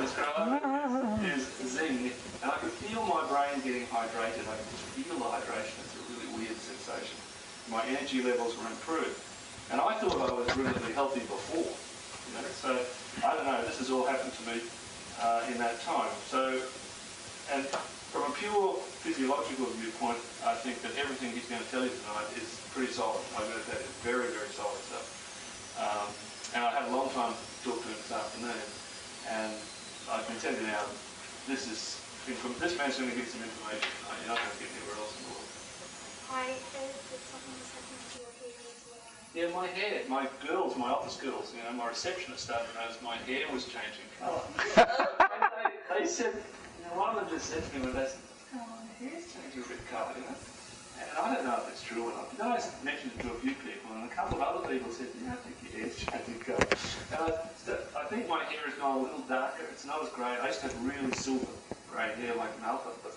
describe it, is zing. And I can feel my brain getting hydrated. I can just feel the hydration. It's a really weird sensation. My energy levels were improved. And I thought I was really healthy before. You know? So, I don't know, this has all happened to me in that time. So, and from a pure physiological viewpoint, I think that everything he's going to tell you tonight is pretty solid. I mean, that is very, very solid stuff. And I had a long time to talk to him this afternoon, and I can tell you now, this man's going to give some information tonight. You're not going to get anywhere else in the world. I heard that something was happening to your hair as well. Yeah, my hair. My office girls, you know, my receptionist started to notice my hair was changing colour. And they said, you know, one of them just said to me, well, my hair's changing a bit colour, you know. And I don't know if it's true or not. Then I mentioned it to a few people, and a couple of other people said, yeah, I think your hair's changing colour. And I think my hair has gone a little darker. It's not as grey. I used to have really silver grey hair like Malcolm, but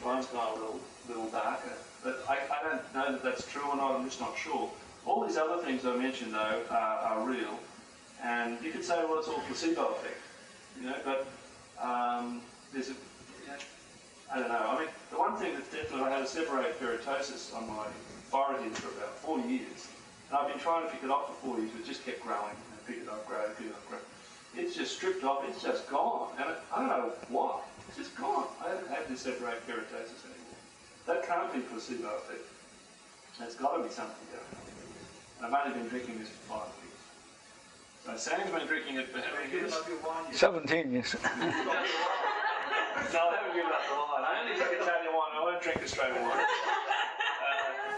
mine's gone a little darker. But I don't know that that's true or not. I'm just not sure. All these other things I mentioned, though, are real. And you could say, well, it's all placebo effect, you know, but there's a... I don't know. I mean, the one thing that's definitely, I had a seborrheic keratosis on my forehead for about 4 years. And I've been trying to pick it off for 4 years, but it just kept growing. And pick it up, grow, pick it up, grow. It's just stripped off. It's just gone. And I don't know why. It's just gone. I haven't had this seborrheic keratosis anymore. That can't be placebo effect. There's got to be something going on. And I've only been drinking this for 5 weeks. So Sam's been drinking it for how many years? 17 years. No, I haven't given up the wine. I only drink Italian wine. I won't drink Australian wine.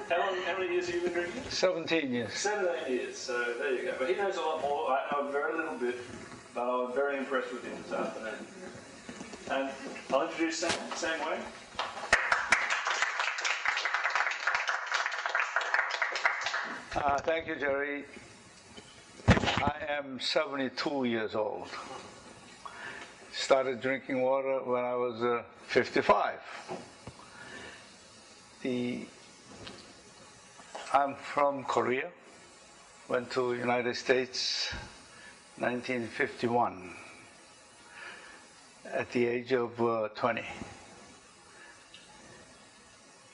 How many years have you been drinking? 17 years. 17 years. So there you go. But he knows a lot more. I know a very little bit, but I was very impressed with him this afternoon. And I'll introduce Sam. Sam Wang. Thank you, Jerry. I am 72 years old. Started drinking water when I was 55. I'm from Korea. Went to United States 1951 at the age of 20.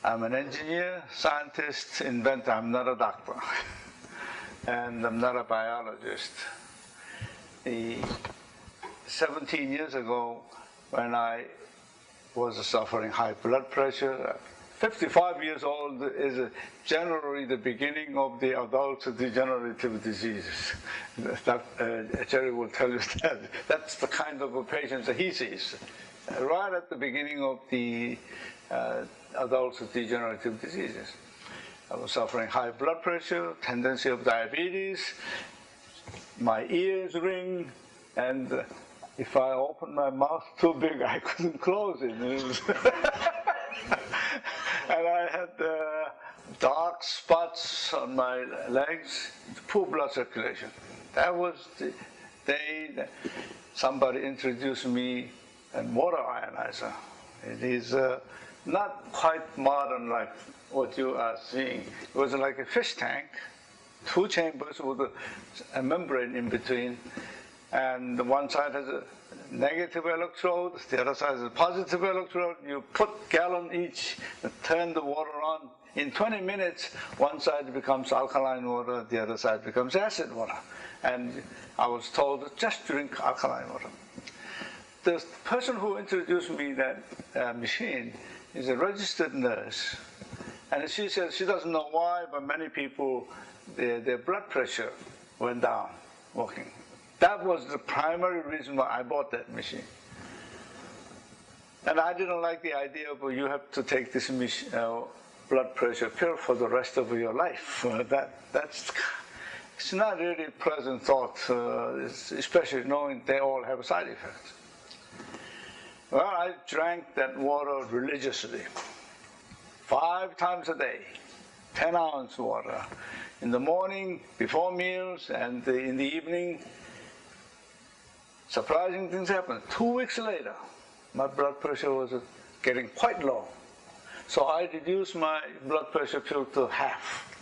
I'm an engineer, scientist, inventor. I'm not a doctor. And I'm not a biologist. 17 years ago, when I was suffering high blood pressure, 55 years old is generally the beginning of the adult degenerative diseases. Jerry will tell you that. That's the kind of patients that he sees. Right at the beginning of the adult degenerative diseases. I was suffering high blood pressure, tendency of diabetes, my ears ring, and if I opened my mouth too big, I couldn't close it. And I had dark spots on my legs, poor blood circulation. That was the day that somebody introduced me a water ionizer. It is not quite modern like what you are seeing. It was like a fish tank, 2 chambers with a membrane in between. And the one side has a negative electrode, the other side has a positive electrode. You put gallon each, turn the water on. In 20 minutes, one side becomes alkaline water, the other side becomes acid water. And I was told, just drink alkaline water. The person who introduced me that machine is a registered nurse. And she says she doesn't know why, but many people, their blood pressure went down walking. That was the primary reason why I bought that machine. And I didn't like the idea of you have to take this blood pressure pill for the rest of your life. It's not really a pleasant thought, especially knowing they all have side effects. Well, I drank that water religiously, 5 times a day, 10-ounce water. In the morning, before meals, and in the evening. Surprising things happened. 2 weeks later, my blood pressure was getting quite low. So I reduced my blood pressure pill to half.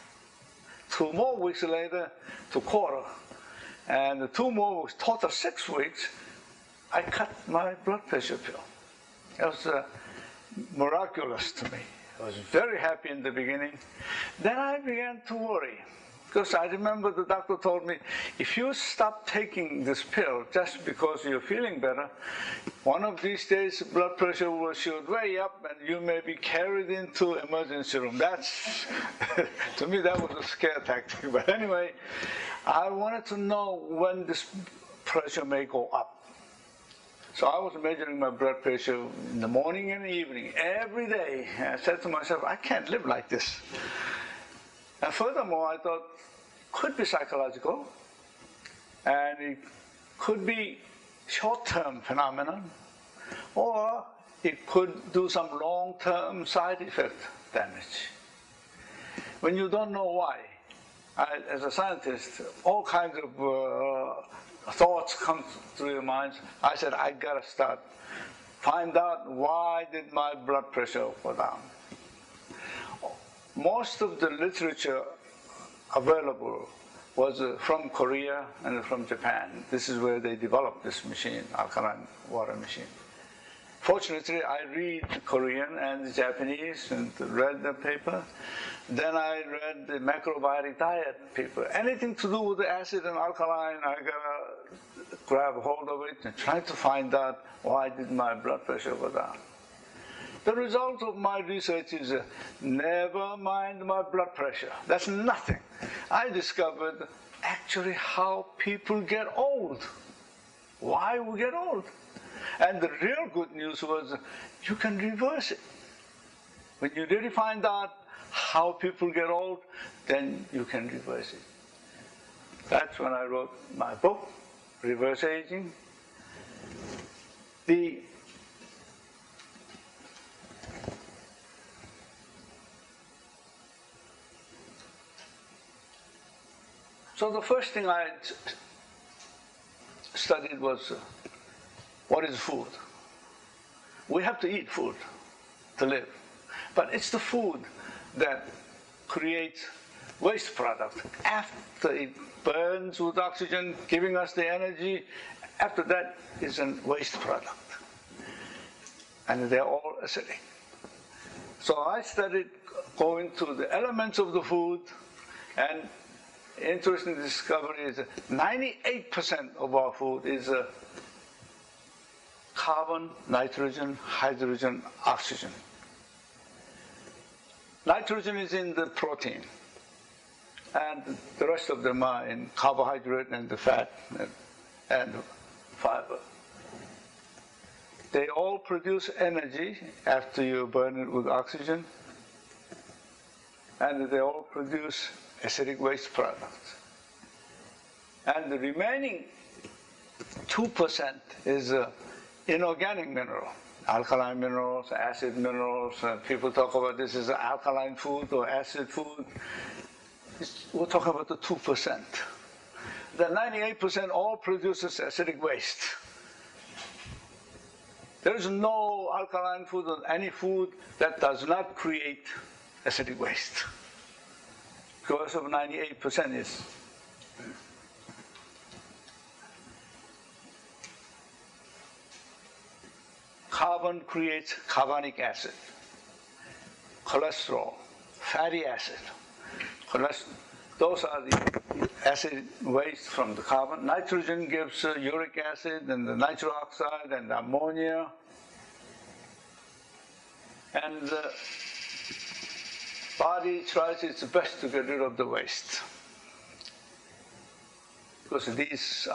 2 more weeks later, to quarter. And 2 more weeks, total 6 weeks, I cut my blood pressure pill. It was miraculous to me. I was very happy in the beginning. Then I began to worry, because I remember the doctor told me, if you stop taking this pill just because you're feeling better, one of these days blood pressure will shoot way up and you may be carried into emergency room. That's, to me, that was a scare tactic. But anyway, I wanted to know when this pressure may go up. So I was measuring my blood pressure in the morning and the evening, every day. And I said to myself, I can't live like this. And furthermore, I thought, could be psychological, and it could be short-term phenomenon, or it could do some long-term side effect damage. When you don't know why, as a scientist, all kinds of thoughts come through your mind. I said, I gotta start, find out why did my blood pressure go down. Most of the literature available was from Korea and from Japan. This is where they developed this machine, alkaline water machine. Fortunately, I read Korean and Japanese and read the paper. Then I read the macrobiotic diet paper. Anything to do with the acid and alkaline, I gotta grab hold of it and try to find out why did my blood pressure go down. The result of my research is never mind my blood pressure. That's nothing. I discovered actually how people get old, why we get old. And the real good news was you can reverse it. When you really find out how people get old, then you can reverse it. That's when I wrote my book, Reverse Aging. So the first thing I studied was what is food? We have to eat food to live, but it's the food that creates waste product. After it burns with oxygen, giving us the energy, after that is a waste product. And they're all acidic. So I started going to the elements of the food, and interesting discovery is 98% of our food is carbon, nitrogen, hydrogen, oxygen. Nitrogen is in the protein, and the rest of them are in carbohydrate and the fat and fiber. They all produce energy after you burn it with oxygen, and they all produce acidic waste products. And the remaining 2% is inorganic mineral, alkaline minerals, acid minerals. People talk about this as alkaline food or acid food. We're talking about the 2%. The 98% all produces acidic waste. There is no alkaline food or any food that does not create acidic waste, because of 98% is. Carbon creates carbonic acid, cholesterol, fatty acid. Those are the acid waste from the carbon. Nitrogen gives uric acid and the nitric oxide and ammonia. And the body tries its best to get rid of the waste, because these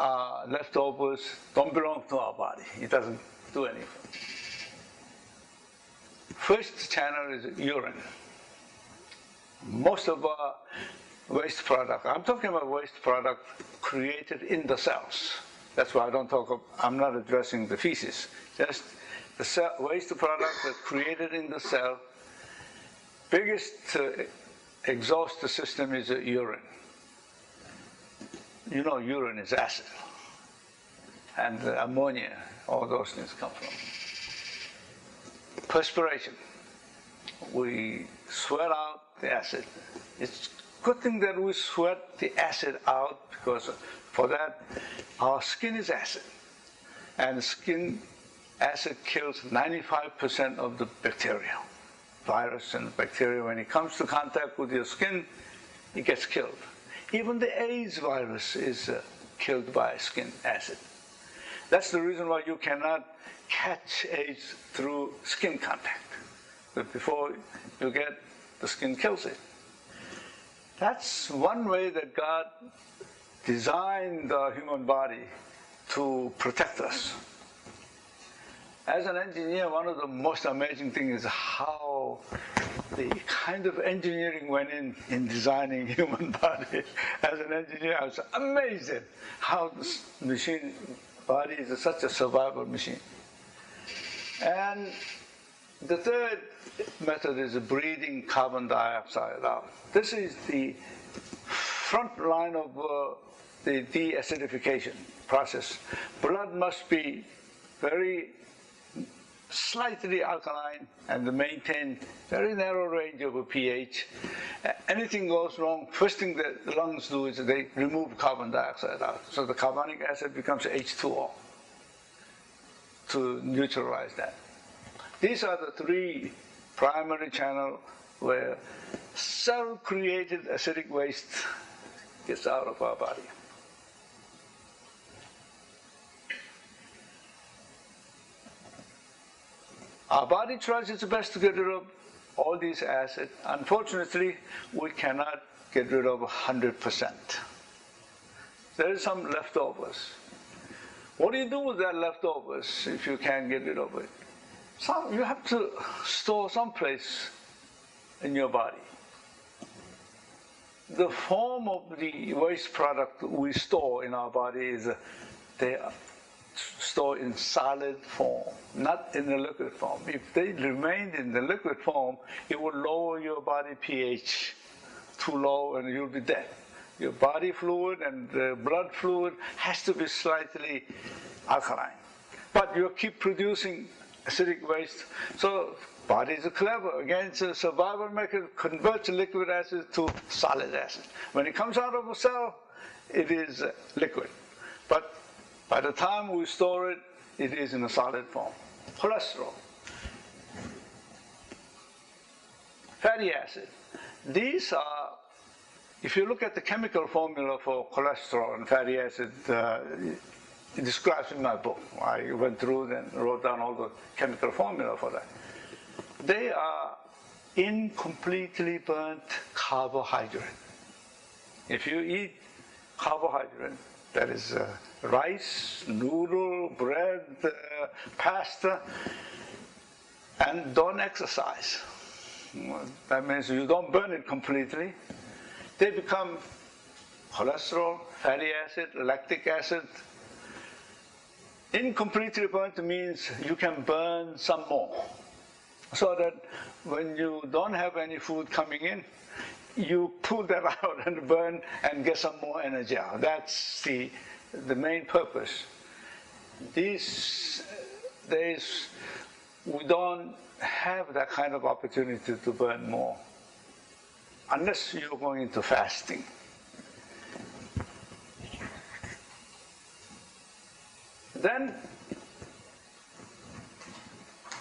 leftovers don't belong to our body. It doesn't do anything. First channel is urine. Most of our waste product, I'm talking about waste product created in the cells. That's why I'm not addressing the feces. Just the waste product that's created in the cell. Biggest exhaust system is urine. You know urine is acid. And ammonia, all those things come from. Perspiration. We sweat out the acid. It's a good thing that we sweat the acid out, because for that, our skin is acid. And skin acid kills 95% of the bacteria. Virus and bacteria, when it comes to contact with your skin, it gets killed. Even the AIDS virus is killed by skin acid. That's the reason why you cannot catch AIDS through skin contact. But before you get, the skin kills it. That's one way that God designed the human body to protect us. As an engineer, one of the most amazing things is how the kind of engineering went in designing human body. As an engineer, I was amazed at how this machine body is such a survival machine. And the third method is breathing carbon dioxide out. This is the front line of the deacidification process. Blood must be very slightly alkaline and maintain very narrow range of a pH. Anything goes wrong, first thing that the lungs do is they remove carbon dioxide out. So the carbonic acid becomes H2O to neutralize that. These are the three primary channels where cell-created acidic waste gets out of our body. Our body tries its best to get rid of all these acids. Unfortunately, we cannot get rid of 100%. There is some leftovers. What do you do with that leftovers if you can't get rid of it? You have to store someplace in your body. The form of the waste product we store in our body is they are stored in solid form, not in the liquid form. If they remained in the liquid form, it would lower your body pH too low and you'll be dead. Your body fluid and the blood fluid has to be slightly alkaline. But you keep producing acidic waste, so bodies are clever. Again, it's a survival mechanism, converts liquid acid to solid acid. When it comes out of a cell, it is liquid. But by the time we store it, it is in a solid form. Cholesterol, fatty acid. These are, if you look at the chemical formula for cholesterol and fatty acid, it describes in my book. I went through and wrote down all the chemical formula for that. They are incompletely burnt carbohydrate. If you eat carbohydrate, that is rice, noodle, bread, pasta, and don't exercise. That means you don't burn it completely. They become cholesterol, fatty acid, lactic acid. Incompletely burnt means you can burn some more. So that when you don't have any food coming in, you pull that out and burn and get some more energy out. That's the main purpose. These days, we don't have that kind of opportunity to burn more, unless you're going into fasting. Then,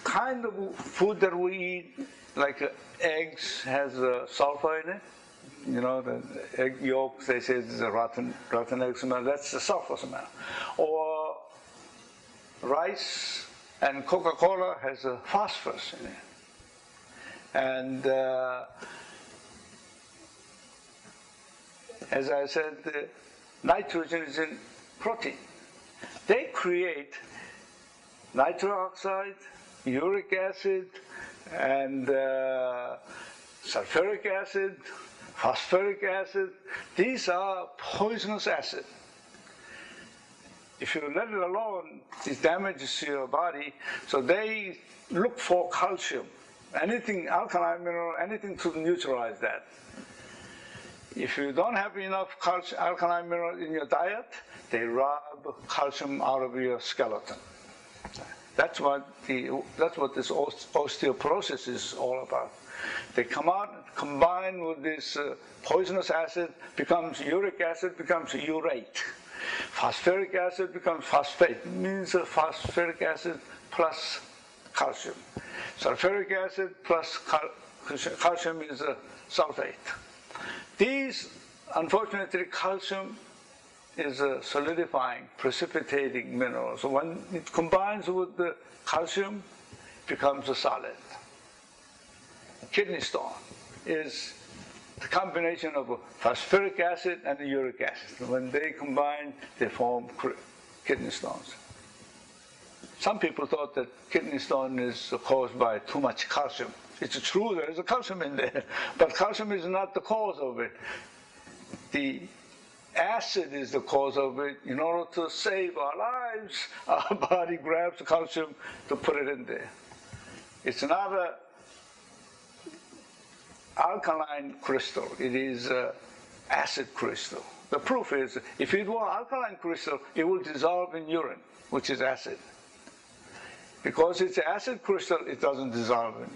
kind of food that we eat, like eggs, has sulfur in it. You know, the egg yolk, they say it's a rotten egg smell. That's the sulfur smell. Or rice and Coca-Cola has a phosphorus in it. And as I said, nitrogen is in protein. They create nitric oxide, uric acid, and sulfuric acid, phosphoric acid. These are poisonous acids. If you let it alone, it damages your body. So they look for calcium, anything alkaline mineral, anything to neutralize that. If you don't have enough alkaline mineral in your diet, they rob calcium out of your skeleton. That's what this osteoporosis is all about. They come out, combine with this poisonous acid, becomes uric acid, becomes urate. phosphoric acid becomes phosphate. It means phosphoric acid plus calcium. Sulfuric acid plus calcium is sulfate. These, unfortunately, calcium is a solidifying, precipitating mineral. So when it combines with the calcium, it becomes a solid. Kidney stone is the combination of a phosphoric acid and a uric acid. When they combine, they form kidney stones. Some people thought that kidney stone is caused by too much calcium. It's true, there is a calcium in there, but calcium is not the cause of it. The acid is the cause of it. In order to save our lives, our body grabs the calcium to put it in there. It's not an alkaline crystal, it is an acid crystal. The proof is, if it were alkaline crystal, it would dissolve in urine, which is acid. Because it's an acid crystal, it doesn't dissolve in.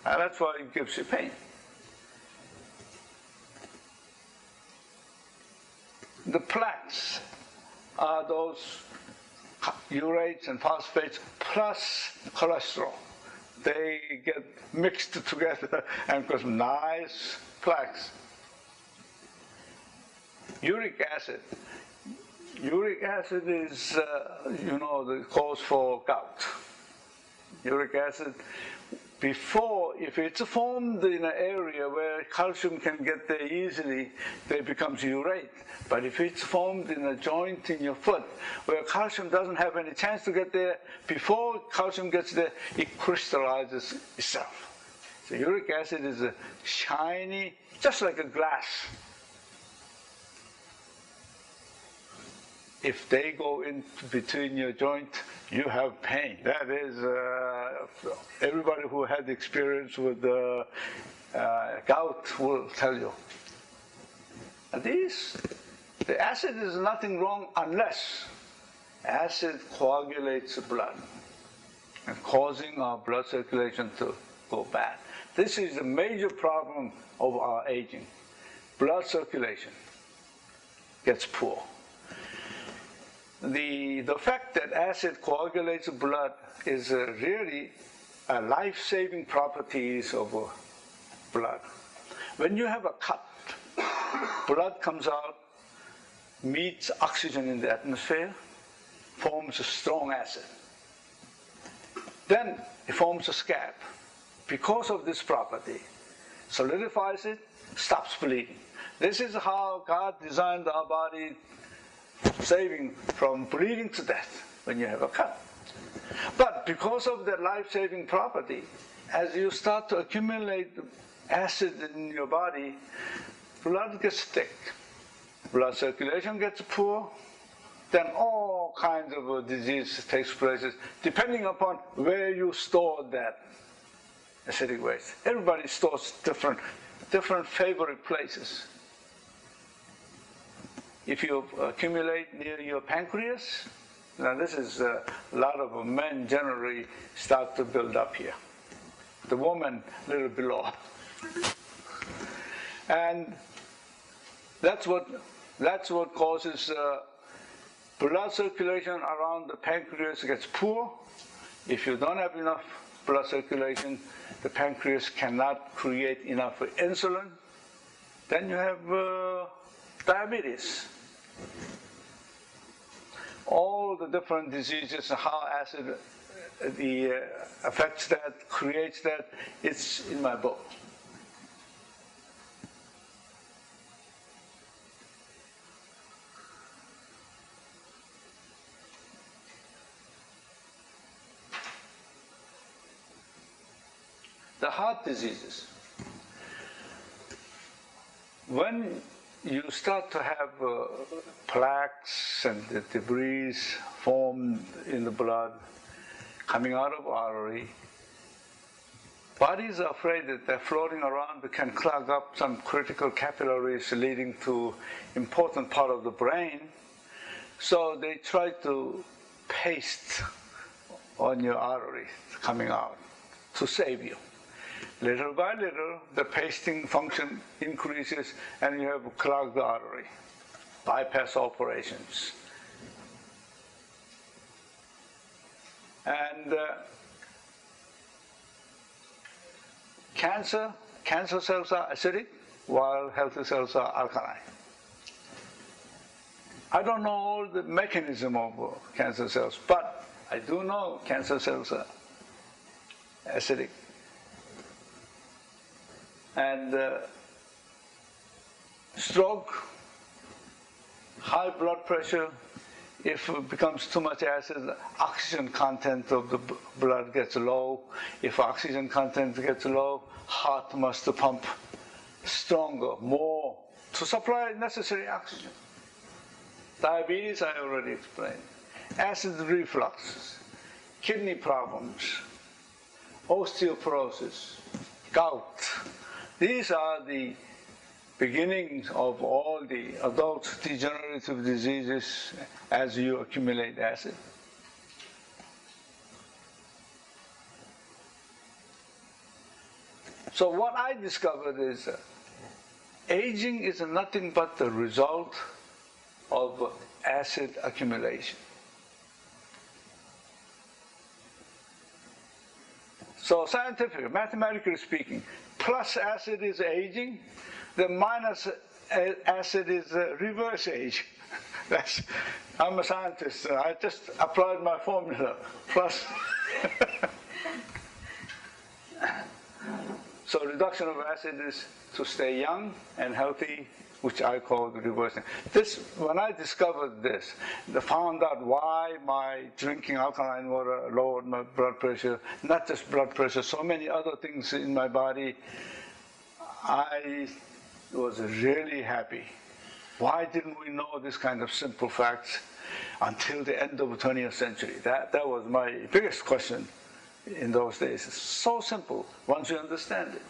And that's why it gives you pain. The plaques are those urates and phosphates plus cholesterol. They get mixed together and cause nice plaques. Uric acid. Uric acid is, the cause for gout. Uric acid, before, if it's formed in an area where calcium can get there easily, it becomes urate. But if it's formed in a joint in your foot where calcium doesn't have any chance to get there, before calcium gets there, it crystallizes itself. So uric acid is a shiny, just like a glass. If they go in between your joint, you have pain. That is, everybody who had experience with gout will tell you. And the acid is nothing wrong unless acid coagulates the blood and causing our blood circulation to go bad. This is a major problem of our aging. Blood circulation gets poor. The fact that acid coagulates the blood is really a life-saving properties of blood. When you have a cut, blood comes out, meets oxygen in the atmosphere, forms a strong acid. Then it forms a scab. Because of this property, solidifies it, stops bleeding. This is how God designed our body, saving from bleeding to death when you have a cut. But because of the life-saving property, as you start to accumulate acid in your body, blood gets thick, blood circulation gets poor, then all kinds of disease takes place, depending upon where you store that acidic waste. Everybody stores different favorite places. If you accumulate near your pancreas, now this is a lot of men generally start to build up here. The woman a little below. And that's what causes blood circulation around the pancreas gets poor. If you don't have enough blood circulation, the pancreas cannot create enough insulin. Then you have diabetes. All the different diseases and how acid affects that, creates that, it's in my book. The heart diseases. When you start to have plaques and the debris formed in the blood coming out of artery, bodies are afraid that they're floating around, but can clog up some critical capillaries leading to important part of the brain. So they try to paste on your artery coming out to save you. Little by little, the pasting function increases and you have a clogged artery. bypass operations. And cancer cells are acidic, while healthy cells are alkaline. I don't know all the mechanism of cancer cells, but I do know cancer cells are acidic. And stroke, high blood pressure, if it becomes too much acid, oxygen content of the blood gets low. If oxygen content gets low, heart must pump stronger, more, to supply necessary oxygen. Diabetes, I already explained. Acid reflux, kidney problems, osteoporosis, gout. These are the beginnings of all the adult degenerative diseases as you accumulate acid. So what I discovered is aging is nothing but the result of acid accumulation. So scientifically, mathematically speaking, plus acid is aging, the minus acid is reverse aging. I'm a scientist, I just applied my formula, plus. So reduction of acid is to stay young and healthy, which I call the reversing. When I discovered this, I found out why my drinking alkaline water lowered my blood pressure, not just blood pressure, so many other things in my body, I was really happy. Why didn't we know this kind of simple facts until the end of the 20th century? That was my biggest question in those days. It's so simple once you understand it.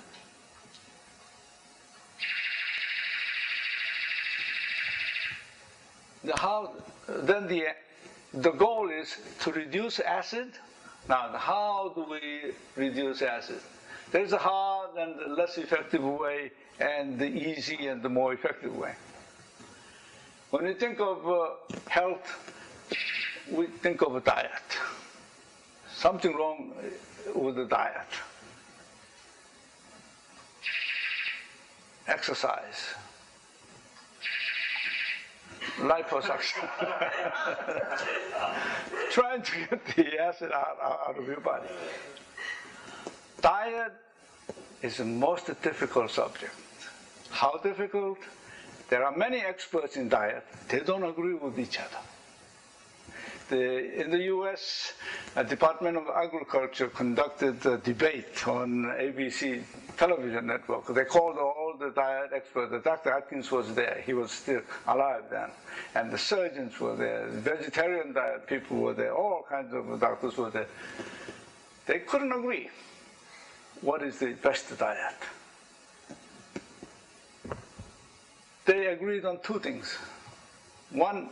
Then the goal is to reduce acid. Now, how do we reduce acid? There's a hard and less effective way, and the easy and the more effective way. When we think of health, we think of a diet. Something wrong with the diet. Exercise. Liposuction. Trying to get the acid out of your body. Diet is the most difficult subject. How difficult? There are many experts in diet. They don't agree with each other. In the US, the Department of Agriculture conducted a debate on ABC television network. They called all the diet experts. Dr. Atkins was there. He was still alive then. And the surgeons were there. The vegetarian diet people were there. All kinds of doctors were there. They couldn't agree. What is the best diet? They agreed on two things. One,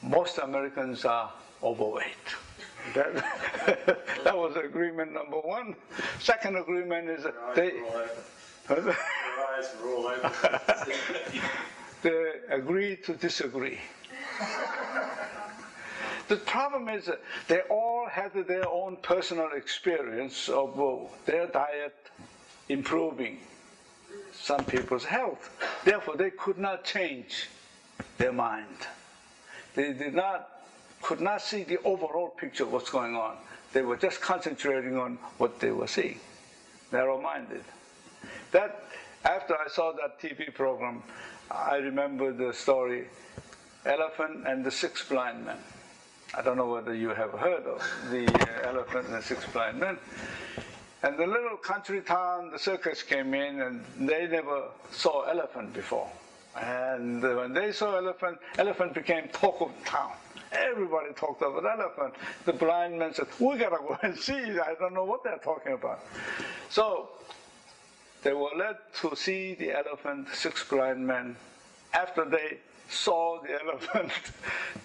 most Americans are overweight. That was agreement number one. Second agreement is that they agree to disagree. The problem is that they all had their own personal experience of their diet improving some people's health. Therefore, they could not change their mind. They could not see the overall picture of what's going on. They were just concentrating on what they were seeing, narrow-minded. After I saw that TV program, I remember the story, Elephant and the Six Blind Men. I don't know whether you have heard of the Elephant and the Six Blind Men. And the little country town, the circus came in, and they never saw elephant before. And when they saw elephant became talk of the town. Everybody talked about elephant. The blind men said, we gotta go and see. I don't know what they're talking about. So they were led to see the elephant, six blind men. After they saw the elephant,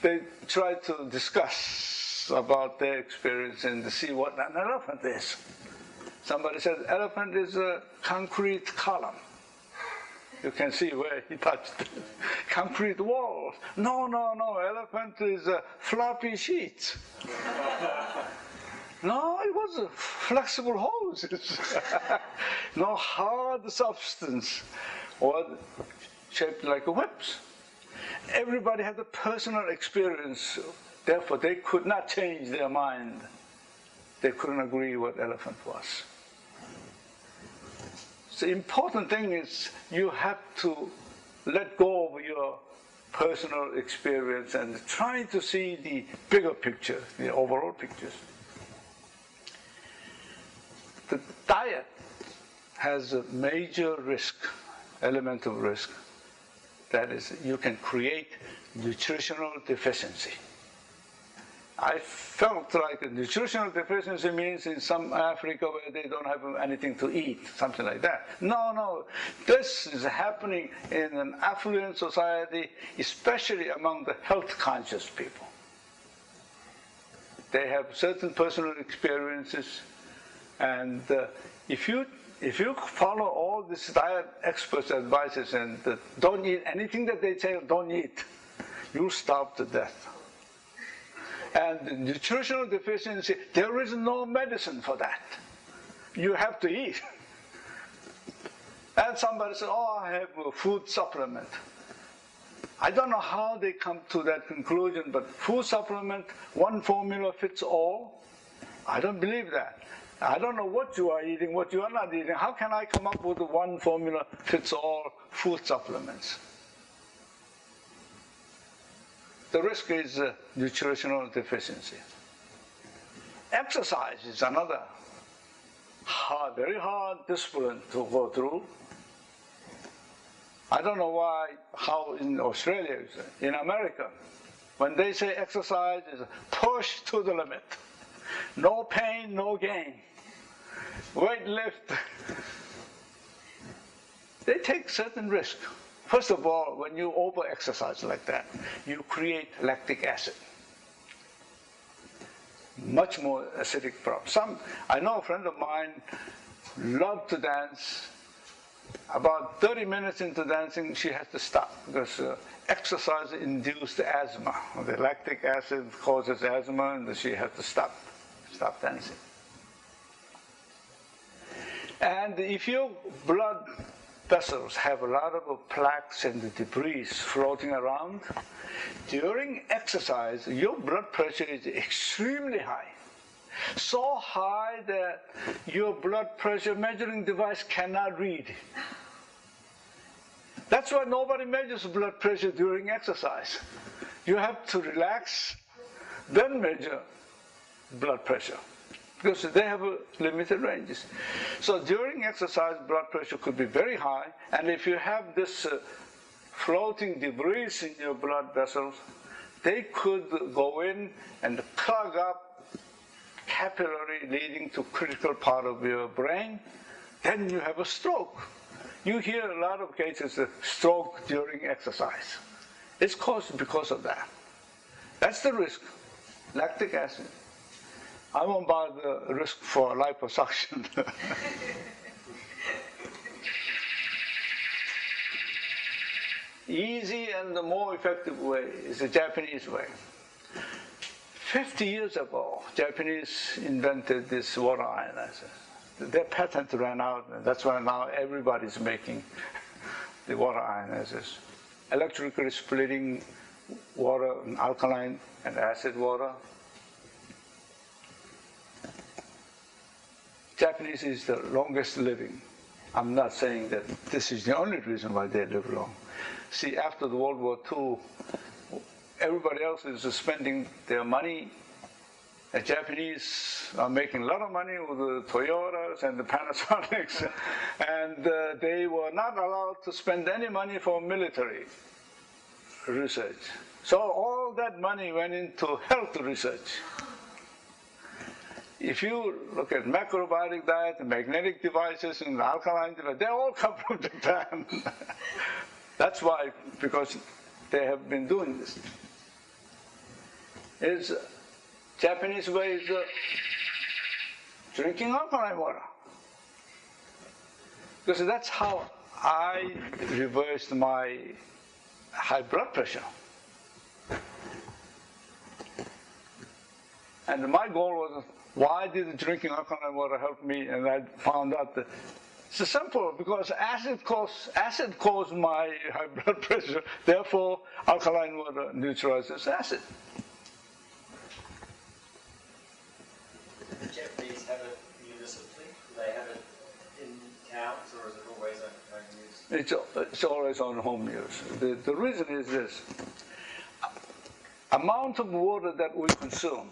they tried to discuss about their experience and to see what an elephant is. Somebody said, elephant is a concrete column. You can see where he touched. Concrete walls. No, no, no, elephant is floppy sheets. No, it was flexible hoses. No hard substance, or shaped like whips. Everybody had a personal experience, therefore they could not change their mind. They couldn't agree what elephant was. The important thing is you have to let go of your personal experience and try to see the bigger picture, the overall pictures. The diet has a major risk, element of risk. That is, you can create nutritional deficiency. I felt like a nutritional deficiency means in some Africa where they don't have anything to eat, something like that. No, no, this is happening in an affluent society, especially among the health-conscious people. They have certain personal experiences, and if you follow all these diet experts' advices and don't eat anything that they say don't eat, you'll starve to death. And nutritional deficiency, there is no medicine for that. You have to eat. And somebody said, oh, I have a food supplement. I don't know how they come to that conclusion, but food supplement, one formula fits all? I don't believe that. I don't know what you are eating, what you are not eating. How can I come up with one formula fits all food supplements? The risk is nutritional deficiency. Exercise is another very hard discipline to go through. I don't know how in Australia, in America, when they say exercise is push to the limit. No pain, no gain. Weight lift. They take certain risk. First of all, when you over-exercise like that, you create lactic acid. Much more acidic problem. I know a friend of mine loved to dance. About 30 minutes into dancing, she had to stop because exercise-induced asthma. The lactic acid causes asthma, and she had to stop dancing. And if your blood vessels have a lot of plaques and debris floating around, during exercise, your blood pressure is extremely high. So high that your blood pressure measuring device cannot read. That's why nobody measures blood pressure during exercise. You have to relax, then measure blood pressure, because they have limited ranges. So during exercise, blood pressure could be very high, and if you have this floating debris in your blood vessels, they could go in and clog up capillary leading to critical part of your brain. Then you have a stroke. You hear a lot of cases of stroke during exercise. It's caused because of that. That's the risk, lactic acid. I won't buy the risk for liposuction. Easy and the more effective way is the Japanese way. 50 years ago, Japanese invented this water ionizer. Their patent ran out, and that's why now everybody's making the water ionizers. Electrically splitting water, alkaline and acid water. Japanese is the longest living. I'm not saying that this is the only reason why they live long. See, after the World War II, everybody else is spending their money. The Japanese are making a lot of money with the Toyotas and the Panasonics, and they were not allowed to spend any money for military research. So all that money went into health research. If you look at macrobiotic diet, the magnetic devices, and the alkaline devices, they all come from Japan. That's why, because they have been doing this. Japanese way is drinking alkaline water. Because that's how I reversed my high blood pressure. And my goal was, why did drinking alkaline water help me? And I found out that it's simple, because acid caused my high blood pressure. Therefore, alkaline water neutralizes acid. The Japanese have it municipally? Do they have it in towns, or is it always on home use? It's always on home use. The reason is this. Amount of water that we consume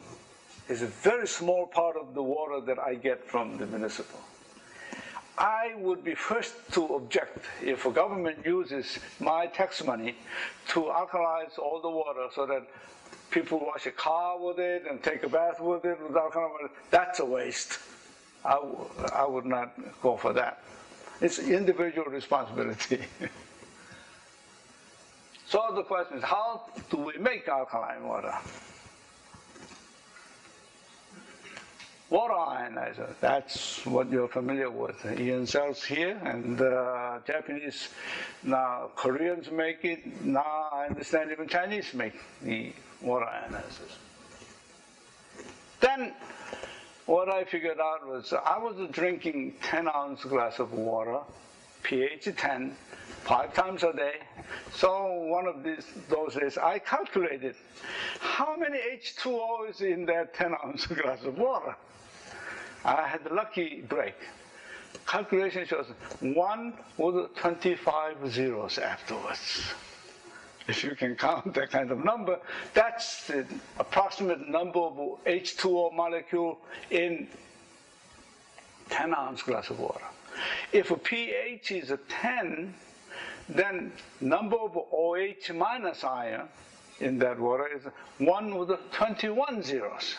is a very small part of the water that I get from the municipal. I would be first to object if a government uses my tax money to alkalize all the water so that people wash a car with it and take a bath with it with alkaline water. That's a waste. I would not go for that. It's individual responsibility. So the question is, how do we make alkaline water? Water ionizer, that's what you're familiar with. Ion cells here, and Japanese, now Koreans make it, now I understand even Chinese make the water ionizers. Then, what I figured out was, I was drinking 10-ounce glass of water, pH 10, 5 times a day. So one of those days, I calculated how many H2O is in that 10-ounce glass of water. I had a lucky break. Calculation shows 1 with 25 zeros afterwards. If you can count that kind of number, that's the approximate number of H2O molecule in 10-ounce glass of water. If a pH is a 10, then number of OH minus ion in that water is 1 with 21 zeros.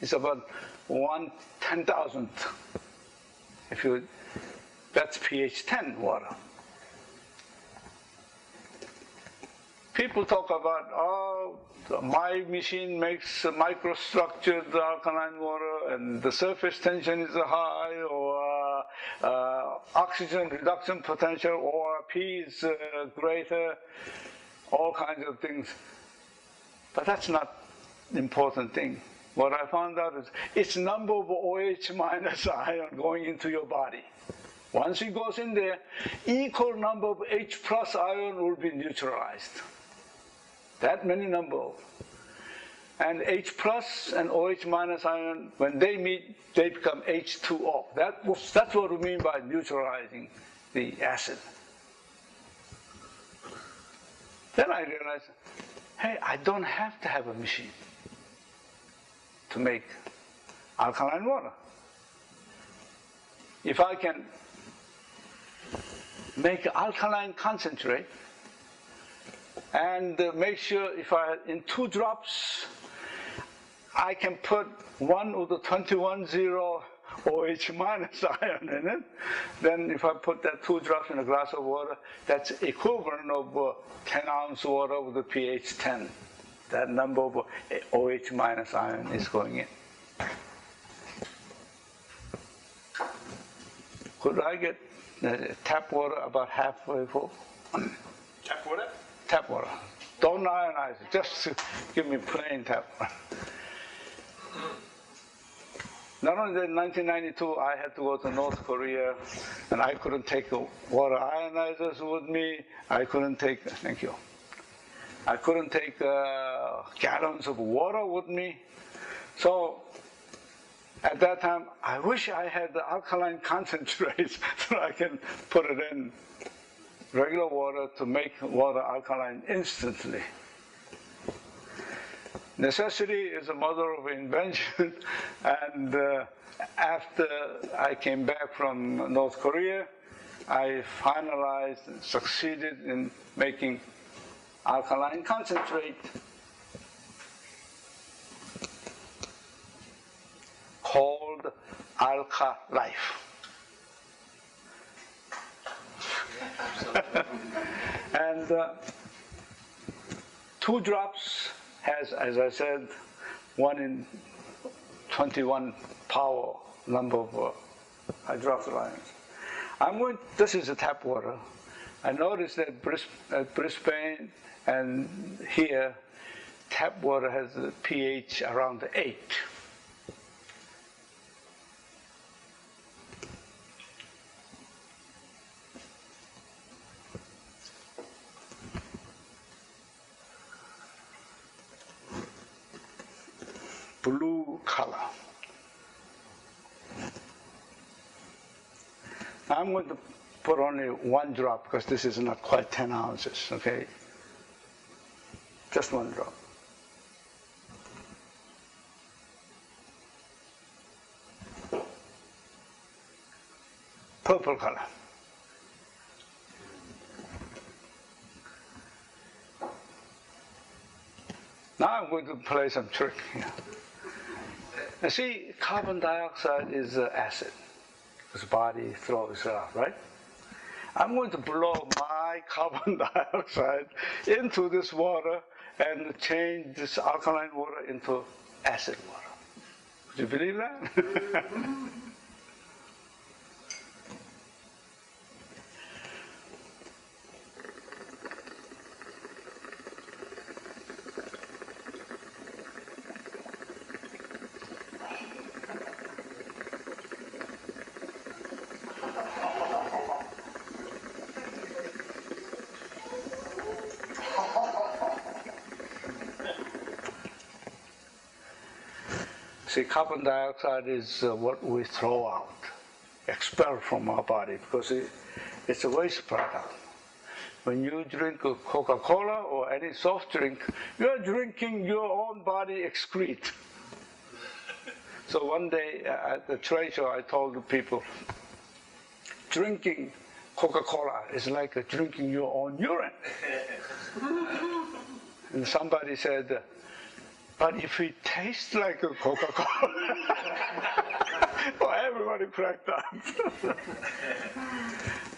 It's about 1/10,000th. That's pH 10 water. People talk about, oh, my machine makes microstructured alkaline water and the surface tension is high, or oxygen reduction potential, or P is greater, all kinds of things. But that's not the important thing. What I found out is it's number of OH minus ion going into your body. Once it goes in there, equal number of H plus ion will be neutralized. That many number. And H plus and OH minus ion, when they meet, they become H2O. That's what we mean by neutralizing the acid. Then I realized, hey, I don't have to have a machine to make alkaline water. If I can make alkaline concentrate and make sure in 2 drops, I can put 1 with the 21 zero OH minus ion in it. Then if I put that 2 drops in a glass of water, that's equivalent of 10-ounce water with a pH 10. That number of OH minus ion is going in. Could I get tap water about halfway full? Tap water? Tap water. Don't ionize it, just give me plain tap water. Not only that, in 1992, I had to go to North Korea, and I couldn't take water ionizers with me. I couldn't take, thank you. I couldn't take gallons of water with me. So at that time, I wish I had the alkaline concentrate so I can put it in regular water to make water alkaline instantly. Necessity is the mother of invention, and after I came back from North Korea, I finalized and succeeded in making alkaline concentrate called Alka Life. And 2 drops has, as I said, 1 in 21 power number of hydroxyl ions. This is the tap water. I noticed that at Brisbane and here, tap water has a pH around 8. Blue color. I'm going to put only 1 drop because this is not quite 10 ounces, okay? Just 1 drop. Purple color. Now I'm going to play some trick here. You see, carbon dioxide is an acid. This body throws it out, right? I'm going to blow my carbon dioxide into this water and change this alkaline water into acid water. Would you believe that? See, carbon dioxide is what we throw out, expel from our body, because it's a waste product. When you drink a Coca-Cola or any soft drink, you're drinking your own body excrete. So one day at the trade show, I told the people, drinking Coca-Cola is like drinking your own urine. And somebody said, but if it tastes like a Coca-Cola, well, everybody cracked up.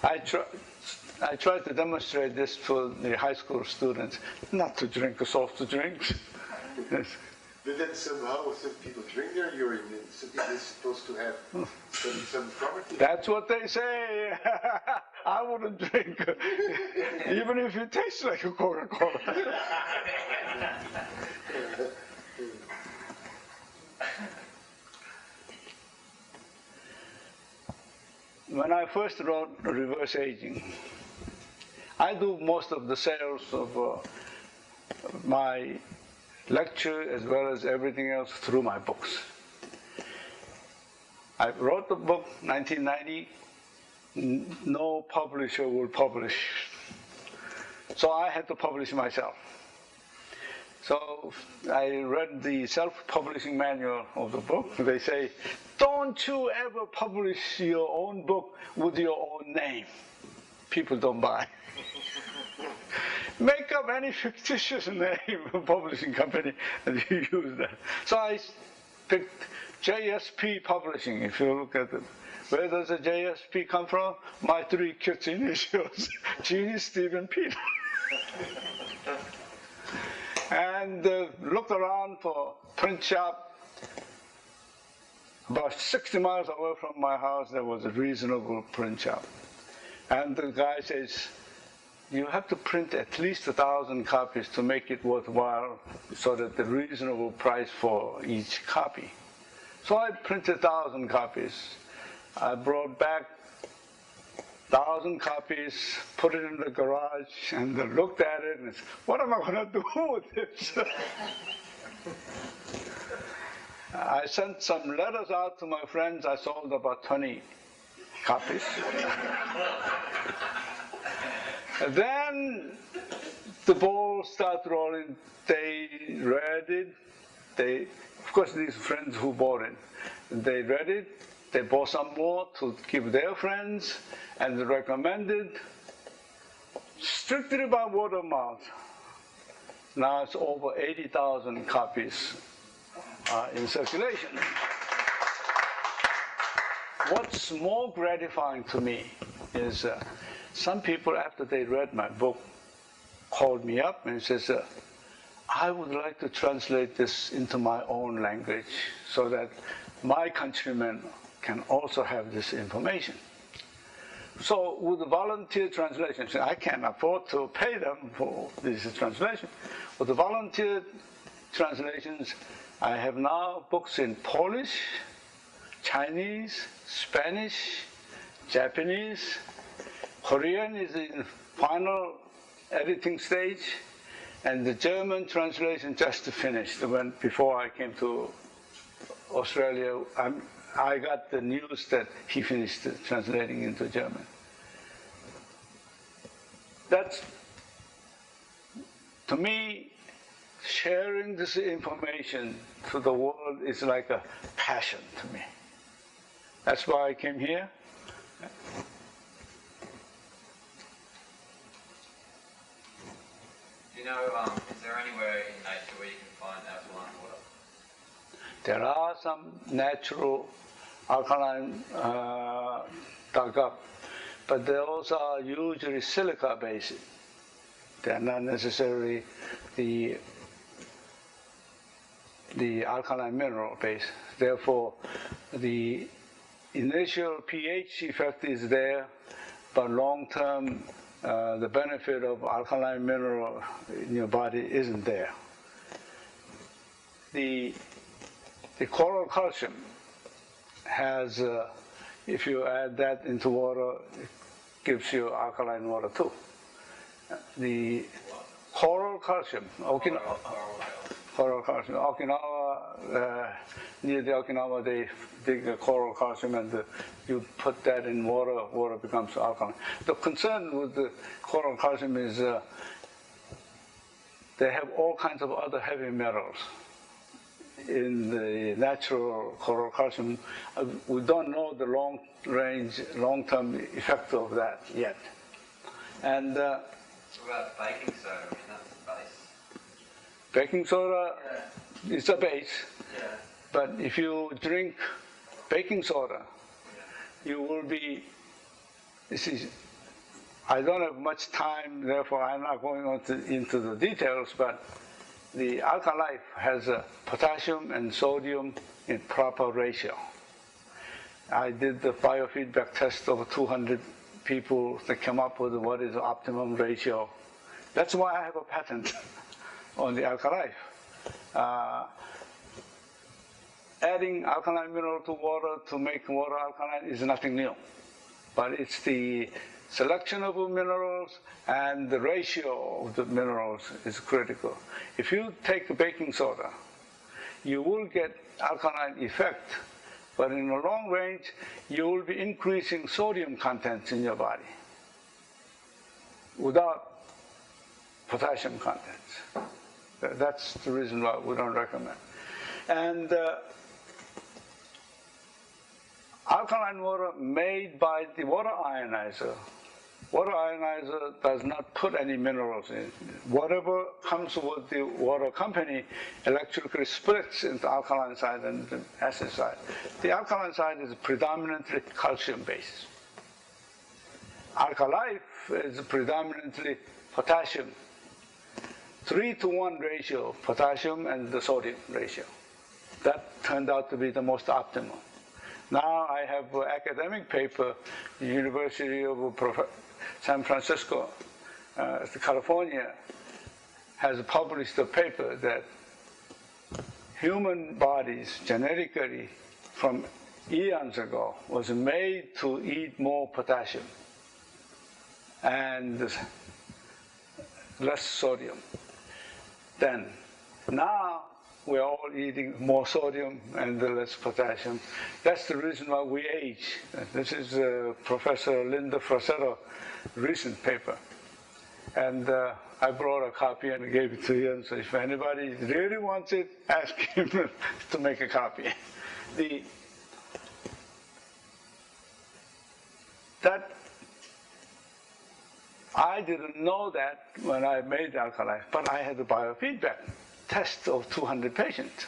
I tried to demonstrate this to the high school students, not to drink soft drinks. Yes. But then somehow, some people drink their urine, and some people are supposed to have some property. That's what they say. I wouldn't drink, even if it tastes like a Coca-Cola. When I first wrote Reverse Aging, I do most of the sales of my lecture as well as everything else through my books. I wrote the book 1990, no publisher will publish. So I had to publish myself. So I read the self-publishing manual of the book. They say, don't you ever publish your own book with your own name. People don't buy. Make up any fictitious name of publishing company and you use that. So I picked JSP Publishing, if you look at it. Where does the JSP come from? My 3 kids' initials, Jeannie, Stephen, Peter. And looked around for print shop. About 60 miles away from my house, there was a reasonable print shop. And the guy says, you have to print at least 1,000 copies to make it worthwhile, so that the reasonable price for each copy. So I printed 1,000 copies. I brought back 1,000 copies, put it in the garage, and looked at it and said, what am I going to do with this? I sent some letters out to my friends. I sold about 20 copies. And then the ball started rolling. They read it. Of course, these friends who bought it, they read it. They bought some more to give their friends, and they recommended strictly by word of mouth. Now it's over 80,000 copies in circulation. What's more gratifying to me is some people, after they read my book, called me up and says, I would like to translate this into my own language so that my countrymen can also have this information. So with the volunteer translations, I can't afford to pay them for this translation. With the volunteer translations, I have now books in Polish, Chinese, Spanish, Japanese, Korean is in final editing stage, and the German translation just finished. Before I came to Australia, I got the news that he finished translating into German. That's, to me, sharing this information to the world is like a passion to me. That's why I came here. Do you know, is there anywhere in nature where you can find alkaline water? There are some natural alkaline dug up, but they also are usually silica-based. They're not necessarily the alkaline mineral base. Therefore, the initial pH effect is there, but long-term, the benefit of alkaline mineral in your body isn't there. The coral calcium has, if you add that into water, it gives you alkaline water too. The coral calcium, coral calcium. Okinawa, near the Okinawa, they dig the coral calcium and you put that in water, water becomes alkaline. The concern with the coral calcium is they have all kinds of other heavy metals in the natural coral calcium. We don't know the long-term effect of that yet. And what about baking soda? I mean, that's the base. Baking soda is a base, but if you drink baking soda, you will be, I don't have much time, therefore I'm not going into the details, but the Alkalife has potassium and sodium in proper ratio. I did the biofeedback test of 200 people that came up with what is the optimum ratio. That's why I have a patent on the Alkalife. Adding alkaline mineral to water to make water alkaline is nothing new, but it's the selection of minerals and the ratio of the minerals is critical. If you take baking soda, you will get alkaline effect, but in the long range, you will be increasing sodium contents in your body without potassium contents. That's the reason why we don't recommend. And alkaline water made by the water ionizer. Water ionizer does not put any minerals in. Whatever comes with the water company electrically splits into alkaline side and the acid side. The alkaline side is predominantly calcium-based. Alkalife is predominantly potassium. 3-to-1 ratio, potassium and the sodium ratio. That turned out to be the most optimal. Now I have an academic paper, the University of San Francisco, California, has published a paper that human bodies genetically from eons ago was made to eat more potassium and less sodium. Then, now we're all eating more sodium and less potassium. That's the reason why we age. This is Professor Linda Frassetto's recent paper. And I brought a copy and gave it to him. So if anybody really wants it, ask him to make a copy. I didn't know that when I made Alkalife, but I had a biofeedback test of 200 patients.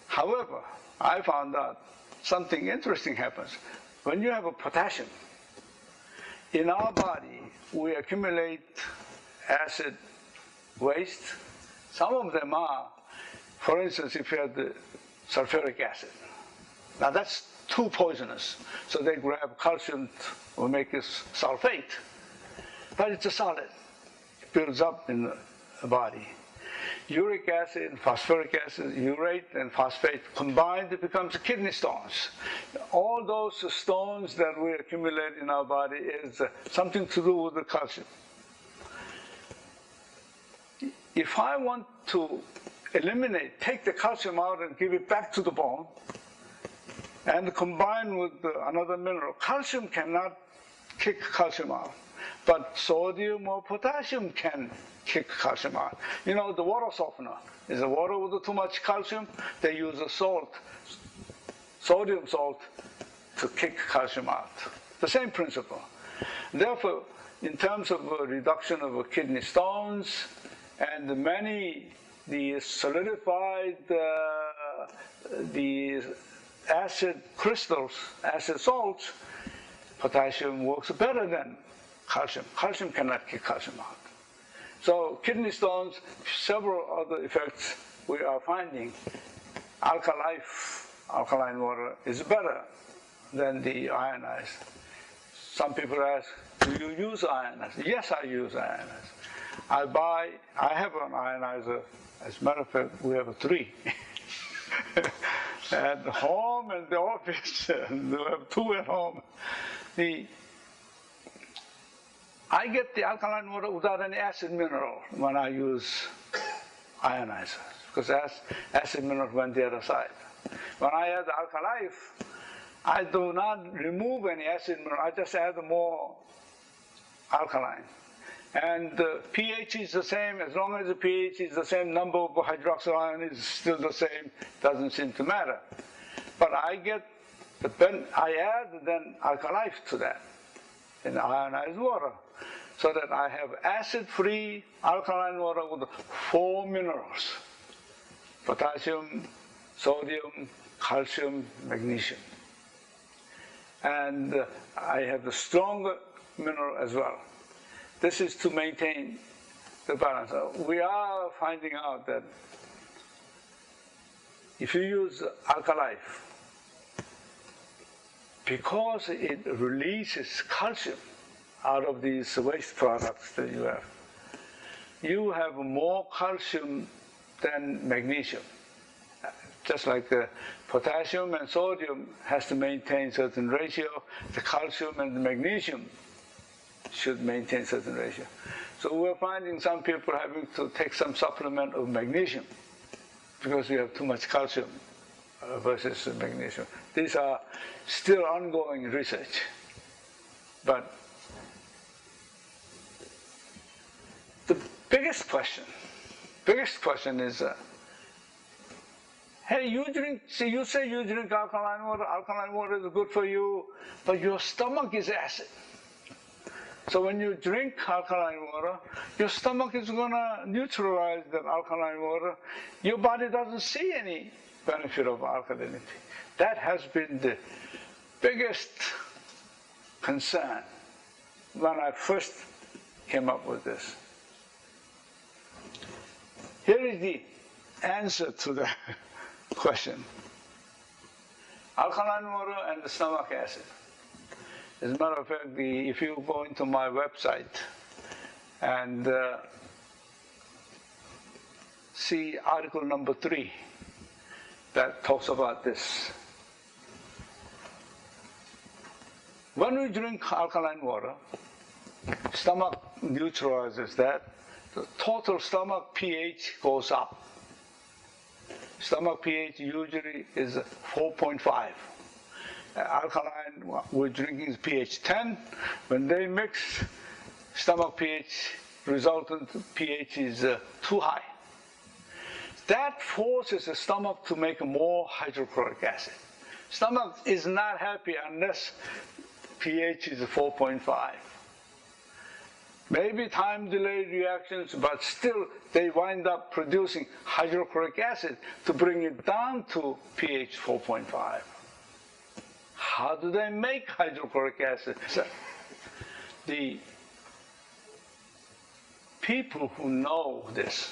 However, I found out something interesting happens. When you have a potassium, in our body, we accumulate acid waste. Some of them are, for instance, if you have the sulfuric acid. Now that's too poisonous. So they grab calcium or make it sulfate. But it's a solid. It builds up in the body. Uric acid, phosphoric acid, urate, and phosphate combined, it becomes kidney stones. All those stones that we accumulate in our body is something to do with the calcium. If I want to take the calcium out and give it back to the bone, and combine with another mineral, calcium cannot kick calcium out. But sodium or potassium can kick calcium out. You know, the water softener is a water with too much calcium. They use a salt, sodium salt, to kick calcium out. The same principle. Therefore, in terms of reduction of kidney stones and the solidified, the acid crystals, acid salts, potassium works better than calcium. Calcium cannot kick calcium out. So kidney stones, several other effects we are finding. Alkaline water is better than the ionized. Some people ask, do you use ionized? Yes, I use ionized. I have an ionizer. As a matter of fact, we have 3. At home and the office, and we have 2 at home. I get the alkaline water without any acid mineral when I use ionizers, because acid mineral went the other side. When I add Alkalife, I do not remove any acid mineral, I just add more alkaline. And the pH is the same. As long as the pH is the same, number of hydroxyl ion is still the same, doesn't seem to matter. But I add then Alkalife to that in ionized water, so that I have acid-free alkaline water with 4 minerals: potassium, sodium, calcium, magnesium. And I have the stronger mineral as well. This is to maintain the balance. We are finding out that if you use Alkalife, because it releases calcium out of these waste products that you have more calcium than magnesium. Just like potassium and sodium has to maintain certain ratio, the calcium and the magnesium should maintain certain ratio. So we're finding some people having to take some supplement of magnesium because we have too much calcium versus magnesium. These are still ongoing research. But the biggest question is, hey, you say you drink alkaline water is good for you, but your stomach is acid. So when you drink alkaline water, your stomach is going to neutralize that alkaline water. Your body doesn't see any benefit of alkalinity. That has been the biggest concern when I first came up with this. Here is the answer to the question. Alkaline water and the stomach acid. As a matter of fact, if you go into my website and see article number 3 that talks about this. When we drink alkaline water, stomach neutralizes that. The total stomach pH goes up. Stomach pH usually is 4.5. Alkaline we're drinking is pH 10. When they mix, stomach pH, resultant pH is too high. That forces the stomach to make more hydrochloric acid. Stomach is not happy unless pH is 4.5. Maybe time-delayed reactions, but still they wind up producing hydrochloric acid to bring it down to pH 4.5. How do they make hydrochloric acid? So, the people who know this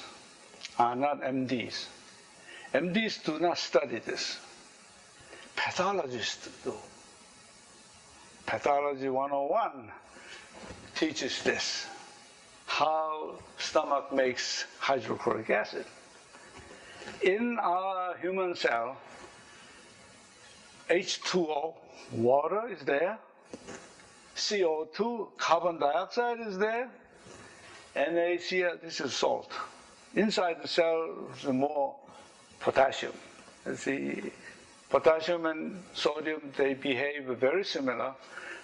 are not MDs. MDs do not study this. pathologists do. Pathology 101 teaches this, how stomach makes hydrochloric acid. In our human cell, H2O, water is there, CO2, carbon dioxide is there, NaCl, this is salt. Inside the cell is more potassium. The potassium and sodium, they behave very similar,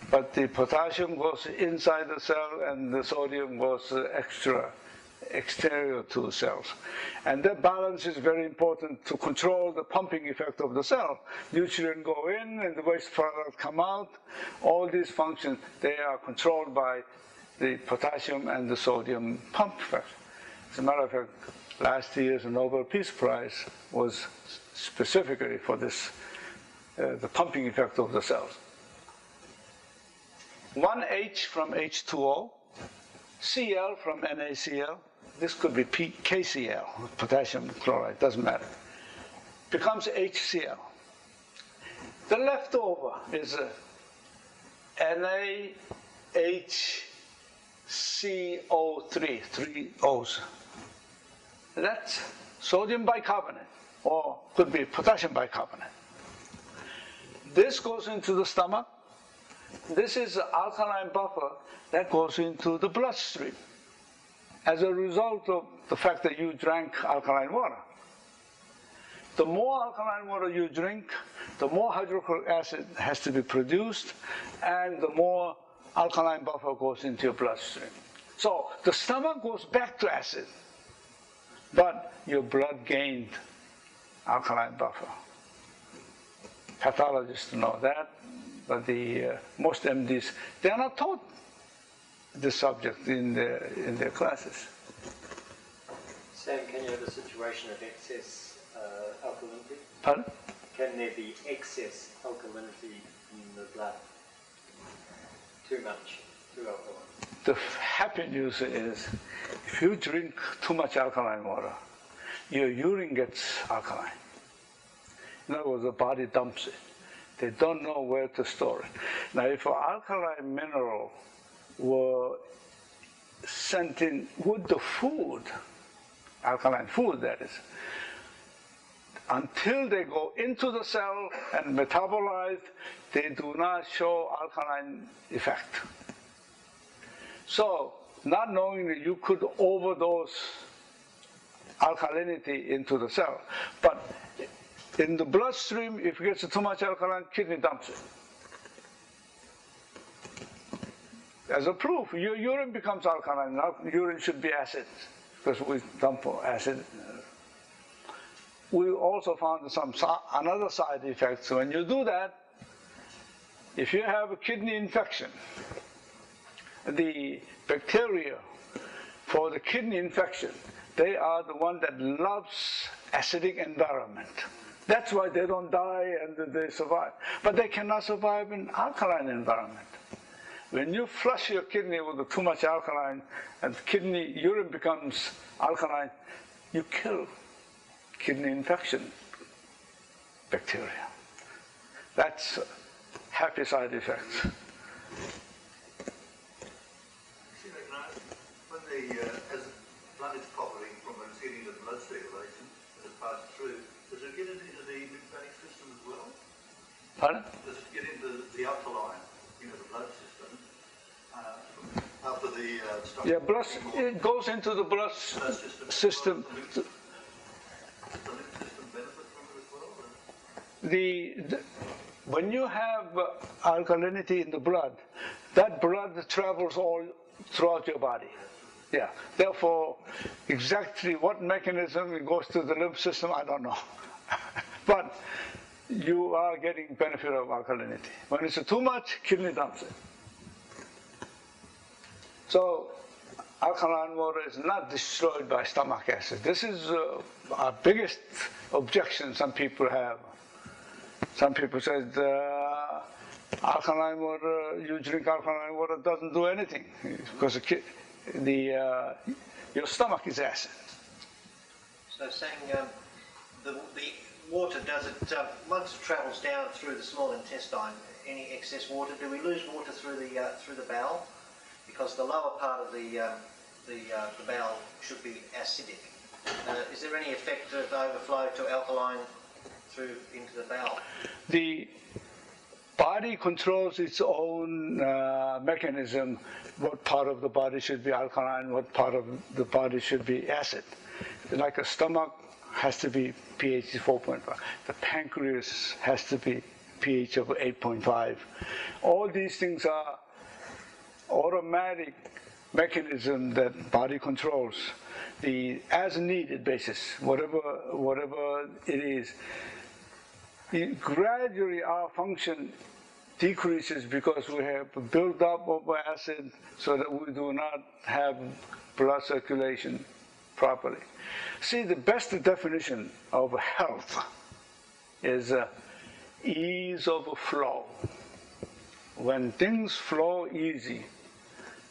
but the potassium goes inside the cell and the sodium goes exterior to the cells. And that balance is very important to control the pumping effect of the cell. Nutrients go in and the waste products come out. All these functions, they are controlled by the potassium and the sodium pump effect. As a matter of fact, last year's Nobel Peace Prize was specifically for this, the pumping effect of the cells. 1H from H2O, Cl from NaCl, this could be KCl, potassium chloride, doesn't matter, becomes HCl. The leftover is NaHCO3, 3 O's. That's sodium bicarbonate, or could be potassium bicarbonate. This goes into the stomach. This is the alkaline buffer that goes into the bloodstream as a result of the fact that you drank alkaline water. The more alkaline water you drink, the more hydrochloric acid has to be produced, and the more alkaline buffer goes into your bloodstream. So the stomach goes back to acid, but your blood gained alkaline buffer. Pathologists know that, but most MDs, they are not taught this subject in their classes. Sam, can you have a situation of excess alkalinity? Pardon? Can there be excess alkalinity in the blood? Too much, too alkaline? The happy news is, if you drink too much alkaline water, your urine gets alkaline. In other words, the body dumps it. They don't know where to store it. Now, if an alkaline mineral were sent in with the food, alkaline food that is, until they go into the cell and metabolize, they do not show alkaline effect. So, not knowing that you could overdose alkalinity into the cell, but in the bloodstream, if it gets too much alkaline, kidney dumps it. As a proof, your urine becomes alkaline. Now, urine should be acid, because we dump acid. We also found another side effect. So when you do that, if you have a kidney infection, the bacteria for the kidney infection, they are the one that loves acidic environment. That's why they don't die and they survive. But they cannot survive in alkaline environment. When you flush your kidney with too much alkaline and urine becomes alkaline, you kill kidney infection bacteria. That's happy side effects. When as blood is popping from when it's getting into blood circulation, as it passes through, does it get into the lymphatic system as well? Pardon? Does it get into the alkaline, the blood system, after the stomach? Yeah, it goes into the blood system. Does the lymph system benefit from it as well? When you have alkalinity in the blood, that blood travels all throughout your body. Yeah. Therefore, exactly what mechanism it goes to the lymph system, I don't know. But you are getting benefit of alkalinity. When it's too much, kidney dumps it. So, alkaline water is not destroyed by stomach acid. This is our biggest objection some people have. Some people say alkaline water, you drink alkaline water, doesn't do anything because your stomach is acid. So saying the water water, does it, once it travels down through the small intestine, any excess water, do we lose water through the bowel? Because the lower part of the bowel should be acidic. Is there any effect of overflow to alkaline through into the bowel? The body controls its own mechanism, what part of the body should be alkaline, what part of the body should be acid. Like a stomach has to be pH 4.5. The pancreas has to be pH of 8.5. All these things are automatic mechanism that body controls. The as needed basis, whatever it is. Gradually our function decreases because we have built up of acid so that we do not have blood circulation properly. See, the best definition of health is ease of flow. When things flow easy,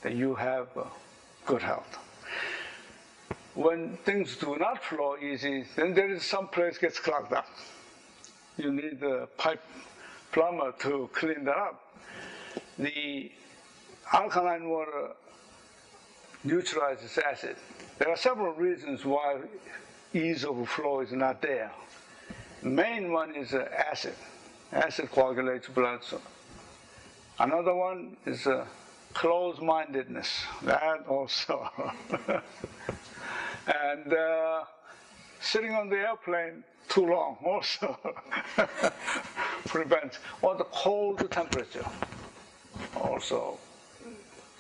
then you have good health. When things do not flow easy, then there is some place gets clogged up. You need a pipe plumber to clean that up. The alkaline water neutralizes acid. There are several reasons why ease of flow is not there. The main one is acid. Acid coagulates blood. So. Another one is closed-mindedness. That also. And sitting on the airplane too long also prevents, or the cold temperature also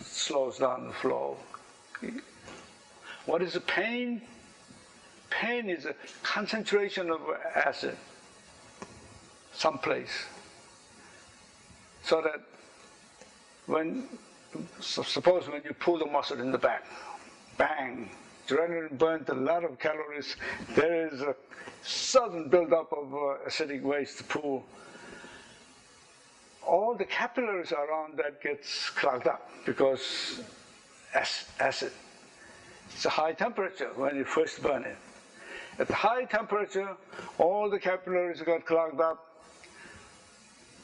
slows down the flow. What is the pain? Pain is a concentration of acid someplace. So that suppose when you pull the muscle in the back, bang, adrenaline burns a lot of calories. There is a sudden buildup of acidic waste pool. All the capillaries around that gets clogged up because acid. It's a high temperature when you first burn it. At high temperature, all the capillaries got clogged up.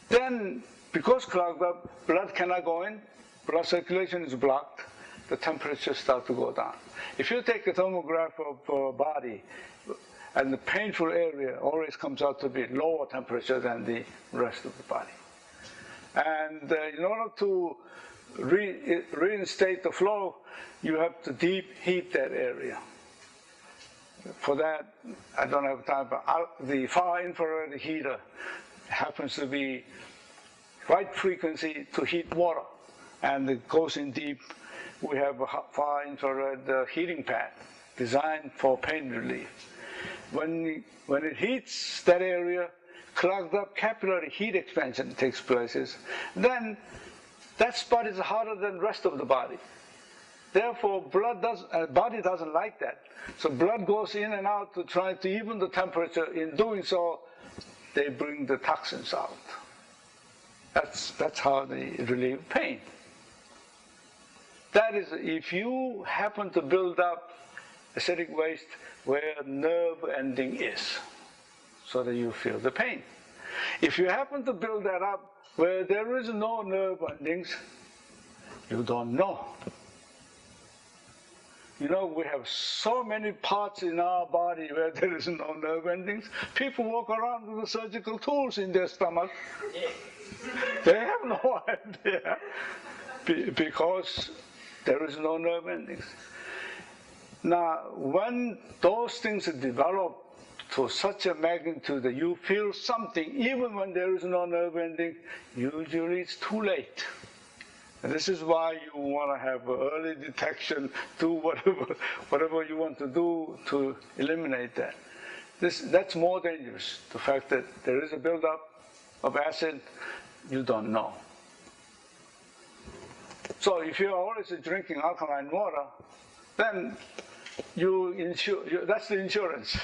Then, because clogged up, blood cannot go in, blood circulation is blocked, the temperature starts to go down. If you take a thermograph of body, and the painful area always comes out to be lower temperature than the rest of the body. And in order to reinstate the flow, you have to deep heat that area. For that, I don't have time, but the far infrared heater happens to be right frequency to heat water, and it goes in deep. We have a far infrared heating pad designed for pain relief. When it heats that area, clogged up capillary heat expansion takes place. Then that spot is hotter than the rest of the body. Therefore, body doesn't like that. So blood goes in and out to try to even the temperature. In doing so, they bring the toxins out. That's how they relieve pain. That is, if you happen to build up acidic waste where nerve ending is, so that you feel the pain. If you happen to build that up where there is no nerve endings, you don't know. You know, we have so many parts in our body where there is no nerve endings. People walk around with the surgical tools in their stomach. They have no idea because there is no nerve endings. Now, when those things develop to such a magnitude that you feel something, even when there is no nerve ending, usually it's too late. And this is why you want to have early detection, do whatever you want to do to eliminate that. That's more dangerous, the fact that there is a buildup of acid, you don't know. So if you're always drinking alkaline water, then that's the insurance.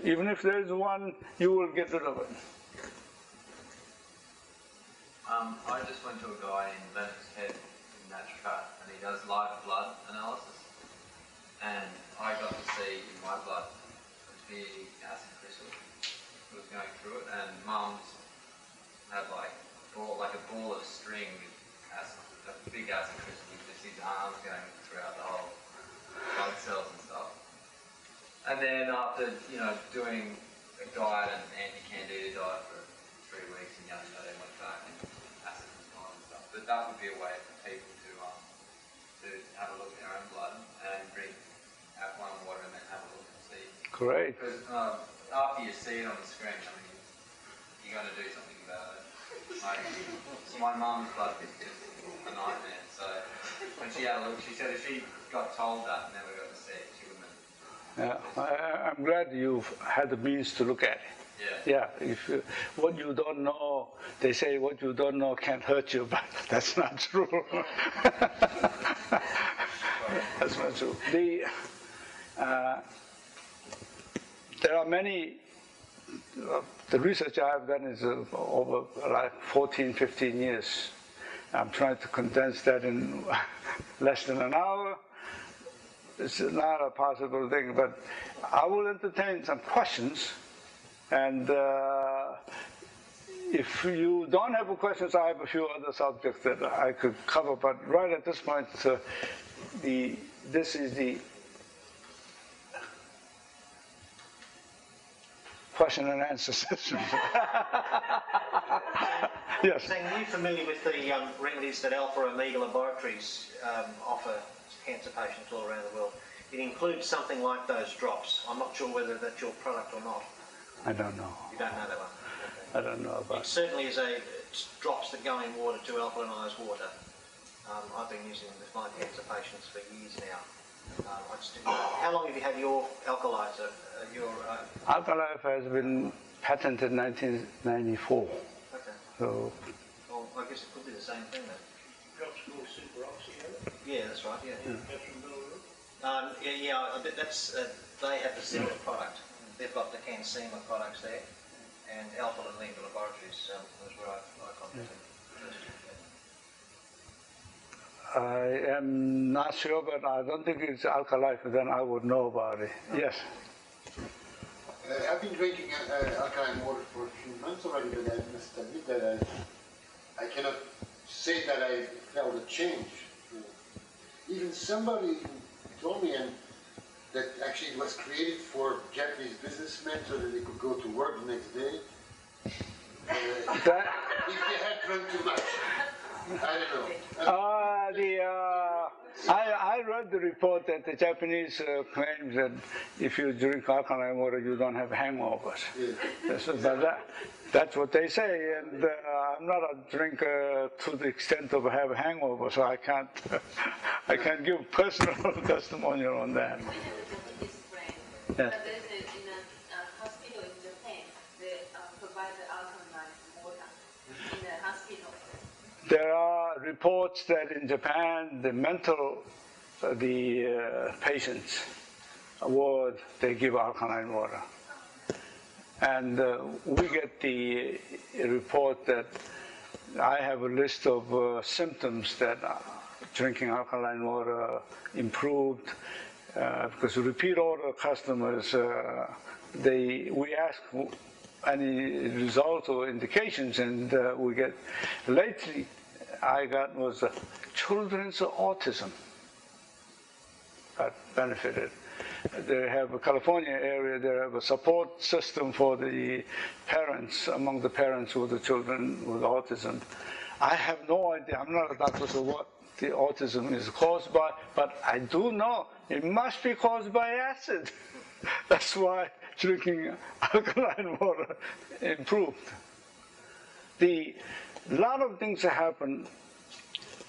Even if there is one, you will get rid of it. I just went to a guy in Lennox Head in naturopath, and he does live blood analysis. And I got to see in my blood a big acid crystal. It was going through it, and Mum's had bought a ball of string, a big acid crystal, just his arms going throughout the whole blood cells and stuff. And then after, doing a diet, an anti-candida diet for 3 weeks, and they went back and acid was gone and stuff. But that would be a way for people to have a look at their own blood and drink alkaline water and then have a look and see. Great. Because after you see it on the screen, you're going to do something about it. My mum's blood was just a nightmare. So when she had a look, she said if she got told that and never got to see it, she wouldn't have. Yeah, I'm glad you've had the means to look at it. Yeah. If what you don't know, they say what you don't know can't hurt you, but that's not true. That's not true. There are many. The research I've done is over 14, 15 years. I'm trying to condense that in less than an hour. It's not a possible thing, but I will entertain some questions. And if you don't have questions, I have a few other subjects that I could cover. But right at this point, this is the question and answer session. Yes. Sang, are you familiar with the remedies that Alpha Omega Laboratories offer cancer patients all around the world? It includes something like those drops. I'm not sure whether that's your product or not. I don't know. You don't know that one? Okay. I don't know about it. Certainly is it's drops that go in water to alkalinise water. I've been using them with my cancer patients for years now. I just didn't know. How long have you had your alkalizer? Alkalife has been patented in 1994. Okay. So. Well, I guess it could be the same thing then. Drops called Super Oxy, yeah, that's right. Yeah. That's from Belarus. I bet that's they have the similar product. They've got the CanSema products there, and Alpha Omega Laboratories was where I contacted. I am not sure, but I don't think it's Alkalife, then I would know about it. Yes. I've been drinking alkaline water for a few months already, but I must admit that I cannot say that I felt a change. Even somebody told me that actually it was created for Japanese businessmen so that they could go to work the next day. If they had drunk too much. I don't know. I read the report that the Japanese claims that if you drink alkaline water, you don't have hangovers. Yeah. That's what they say, and I'm not a drinker to the extent of have a hangover, so I can't give personal testimonial on that. We have a Japanese friend, Yeah. but there's in a hospital in Japan, they provide the alkaline water in the hospital. There are reports that in Japan, the patients ward, they give alkaline water. And we get the report that I have a list of symptoms that drinking alkaline water improved. Because repeat order customers, we ask any results or indications, and we get, lately I got was children's autism that benefited. They have a California area, they have a support system for the parents, among the parents with the children with autism. I have no idea, I'm not a doctor, so what the autism is caused by, but I do know it must be caused by acid. That's why drinking alkaline water improved. A lot of things happen.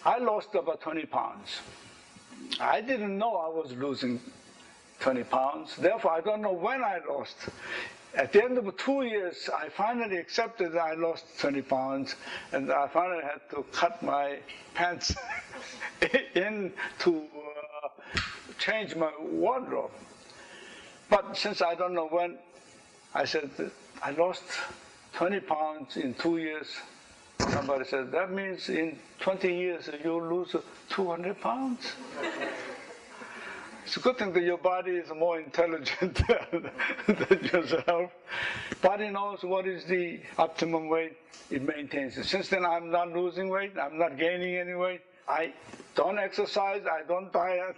I lost about 20 pounds. I didn't know I was losing 20 pounds. Therefore, I don't know when I lost. At the end of 2 years, I finally accepted that I lost 20 pounds, and I finally had to cut my pants in to change my wardrobe. But since I don't know when, I said, I lost 20 pounds in 2 years. Somebody said, that means in 20 years you'll lose 200 pounds. It's a good thing that your body is more intelligent than yourself. Body knows what is the optimum weight, it maintains it. Since then I'm not losing weight, I'm not gaining any weight. I don't exercise, I don't diet.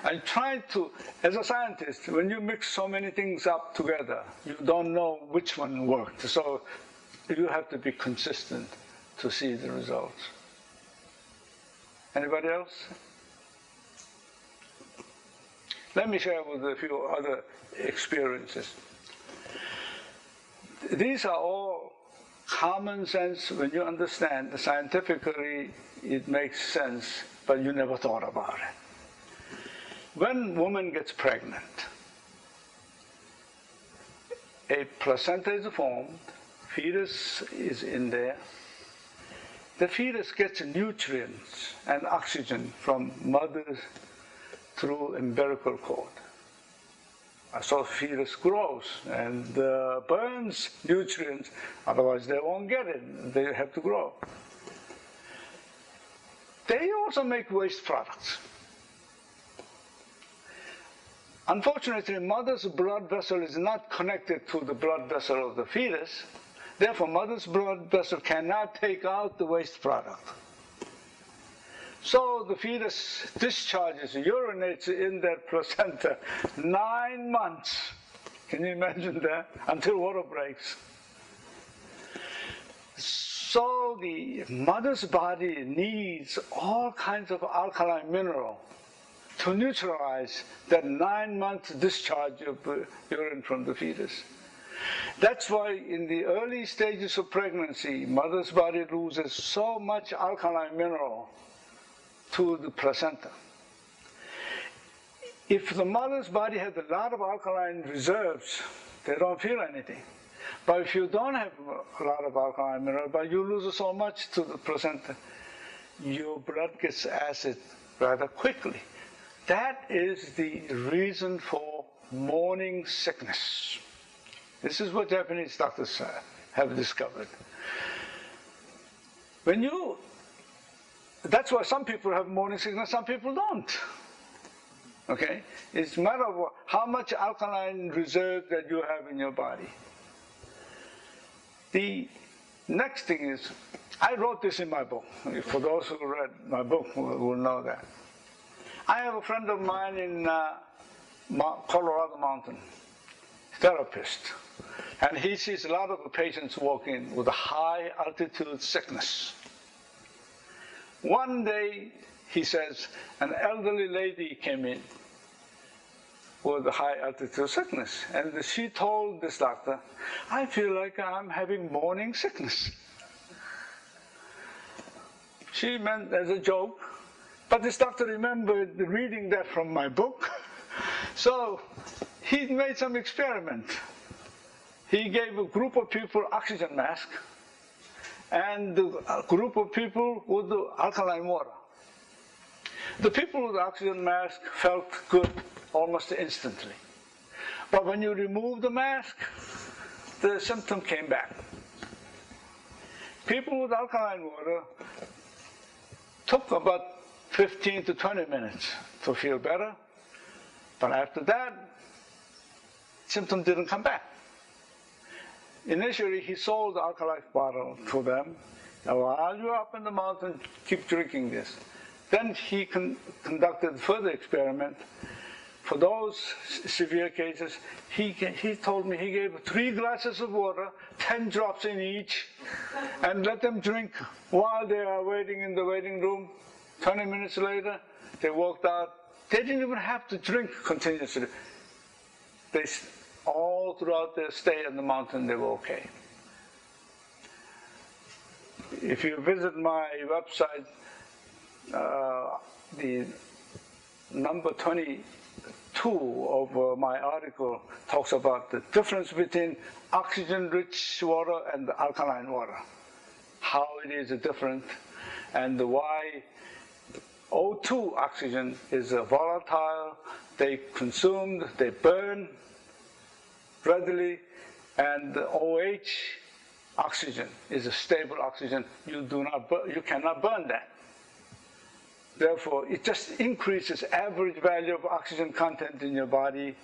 I try to, as a scientist, when you mix so many things up together, you don't know which one worked. So you have to be consistent to see the results. Anybody else? Let me share with a few other experiences. These are all common sense when you understand. Scientifically, it makes sense, but you never thought about it. When a woman gets pregnant, a placenta is formed, fetus is in there. The fetus gets nutrients and oxygen from mother through umbilical cord. So fetus grows and burns nutrients, otherwise they won't get it, they have to grow. They also make waste products. Unfortunately, mother's blood vessel is not connected to the blood vessel of the fetus. Therefore, mother's blood vessel cannot take out the waste product. So the fetus discharges, urinates in that placenta 9 months. Can you imagine that? Until water breaks. So the mother's body needs all kinds of alkaline mineral to neutralize that 9-month discharge of urine from the fetus. That's why in the early stages of pregnancy, mother's body loses so much alkaline mineral to the placenta. If the mother's body has a lot of alkaline reserves, they don't feel anything. But if you don't have a lot of alkaline mineral, but you lose so much to the placenta, your blood gets acid rather quickly. That is the reason for morning sickness. This is what Japanese doctors have discovered. That's why some people have morning sickness, some people don't. Okay? It's a matter of how much alkaline reserve that you have in your body. The next thing is, I wrote this in my book. For those who read my book will know that. I have a friend of mine in Colorado Mountain, therapist. And he sees a lot of patients walking with a high altitude sickness. One day, he says, an elderly lady came in with a high altitude sickness. And she told this doctor, I feel like I'm having morning sickness. She meant as a joke, but this doctor remembered reading that from my book. So he made some experiment. He gave a group of people oxygen mask and a group of people with the alkaline water. The people with the oxygen mask felt good almost instantly. But when you remove the mask, the symptom came back. People with alkaline water took about 15 to 20 minutes to feel better, but after that, symptom didn't come back. Initially, he sold the alkaline bottle to them. Now, while you're up in the mountain, keep drinking this. Then he conducted further experiment. For those severe cases, he told me he gave 3 glasses of water, 10 drops in each, and let them drink while they are waiting in the waiting room. 20 minutes later, they walked out. They didn't even have to drink continuously. All throughout their stay in the mountain, they were okay. If you visit my website, the number 22 of my article talks about the difference between oxygen-rich water and alkaline water, how it is different, and why O2 oxygen is volatile, they consumed, they burn readily, and the OH oxygen is a stable oxygen. You cannot burn that. Therefore, it just increases average value of oxygen content in your body.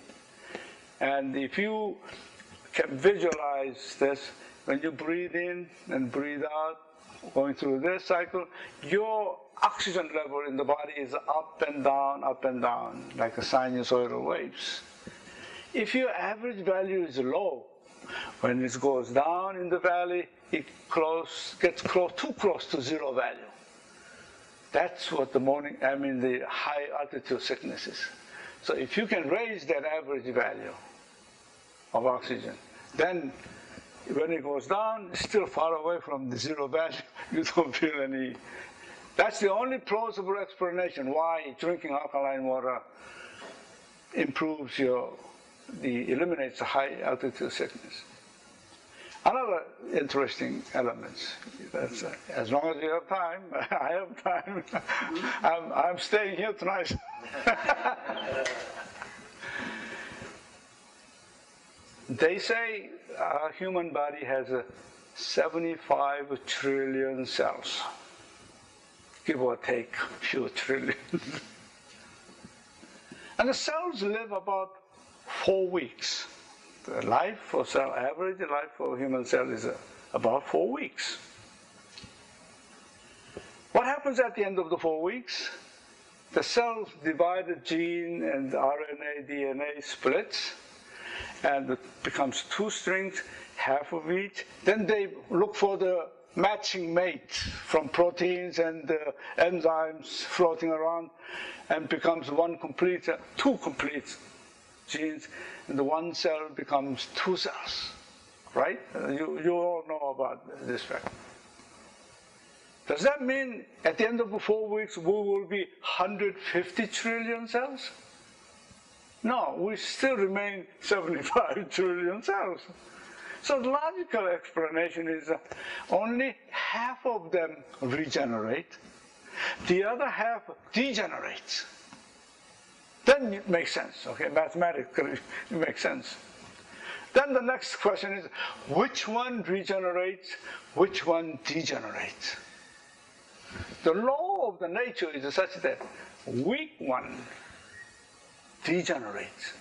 And if you can visualize this, when you breathe in and breathe out, going through this cycle, your oxygen level in the body is up and down, like a sinusoidal waves. If your average value is low, when it goes down in the valley, it gets too close to zero value. That's what the high altitude sickness is. So if you can raise that average value of oxygen, then when it goes down, it's still far away from the zero value. You don't feel any. That's the only plausible explanation why drinking alkaline water eliminates the high altitude sickness. Another interesting element, that's, as long as you have time, I have time, I'm staying here tonight. They say our human body has 75 trillion cells, give or take a few trillion. And the cells live about 4 weeks. The life for cell, average life for a human cell is about 4 weeks. What happens at the end of the 4 weeks? The cells divide, gene and RNA, DNA splits, and it becomes 2 strings, half of each. Then they look for the matching mate from proteins and enzymes floating around, and becomes 2 complete genes, and the one cell becomes 2 cells, right? You all know about this fact. Does that mean at the end of the 4 weeks we will be 150 trillion cells? No, we still remain 75 trillion cells. So the logical explanation is that only half of them regenerate, the other half degenerates. Then it makes sense, okay? Mathematically, it makes sense. Then the next question is, which one regenerates, which one degenerates? The law of the nature is such that weak one degenerates.